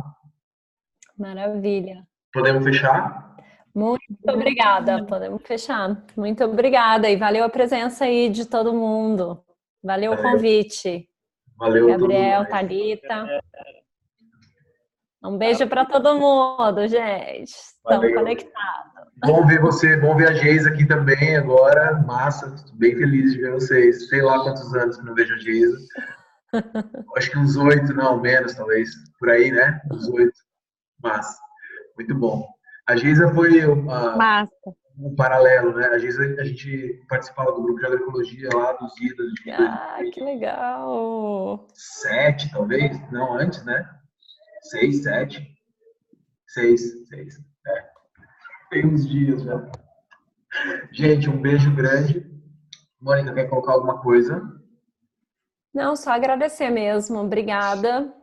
Maravilha. Podemos fechar? Muito obrigada. Podemos fechar. Muito obrigada. E valeu a presença aí de todo mundo. Valeu o convite. Valeu, Gabriel, Thalita. Um beijo para todo mundo, gente. Estamos conectados. Bom ver você, bom ver a Geisa aqui também agora. Massa, bem feliz de ver vocês. Sei lá quantos anos que não vejo a Geisa. Acho que uns 8, não, menos talvez. Por aí, né? Uns 8. Massa. Muito bom. A Geisa foi um paralelo, né? A Geisa, a gente participava do grupo de agroecologia lá dos idas. Que legal! 7, talvez? Não, antes, né? 6, 7. 6. Tem uns dias já. Gente, um beijo grande. Mônica, quer colocar alguma coisa? Não, só agradecer mesmo. Obrigada.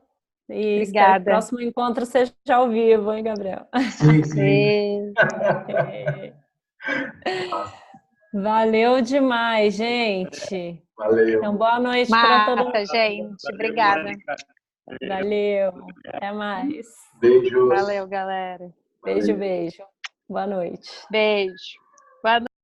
E espero que o Obrigada. próximo encontro seja ao vivo, hein, Gabriel? Sim, sim. Beijo. Valeu demais, gente. Valeu. Então, boa noite para todo mundo. Massa, gente. Valeu, Obrigada. Mônica. Valeu. Até mais. Beijos. Valeu, galera. Beijo, Valeu. beijo. Boa noite. Beijo.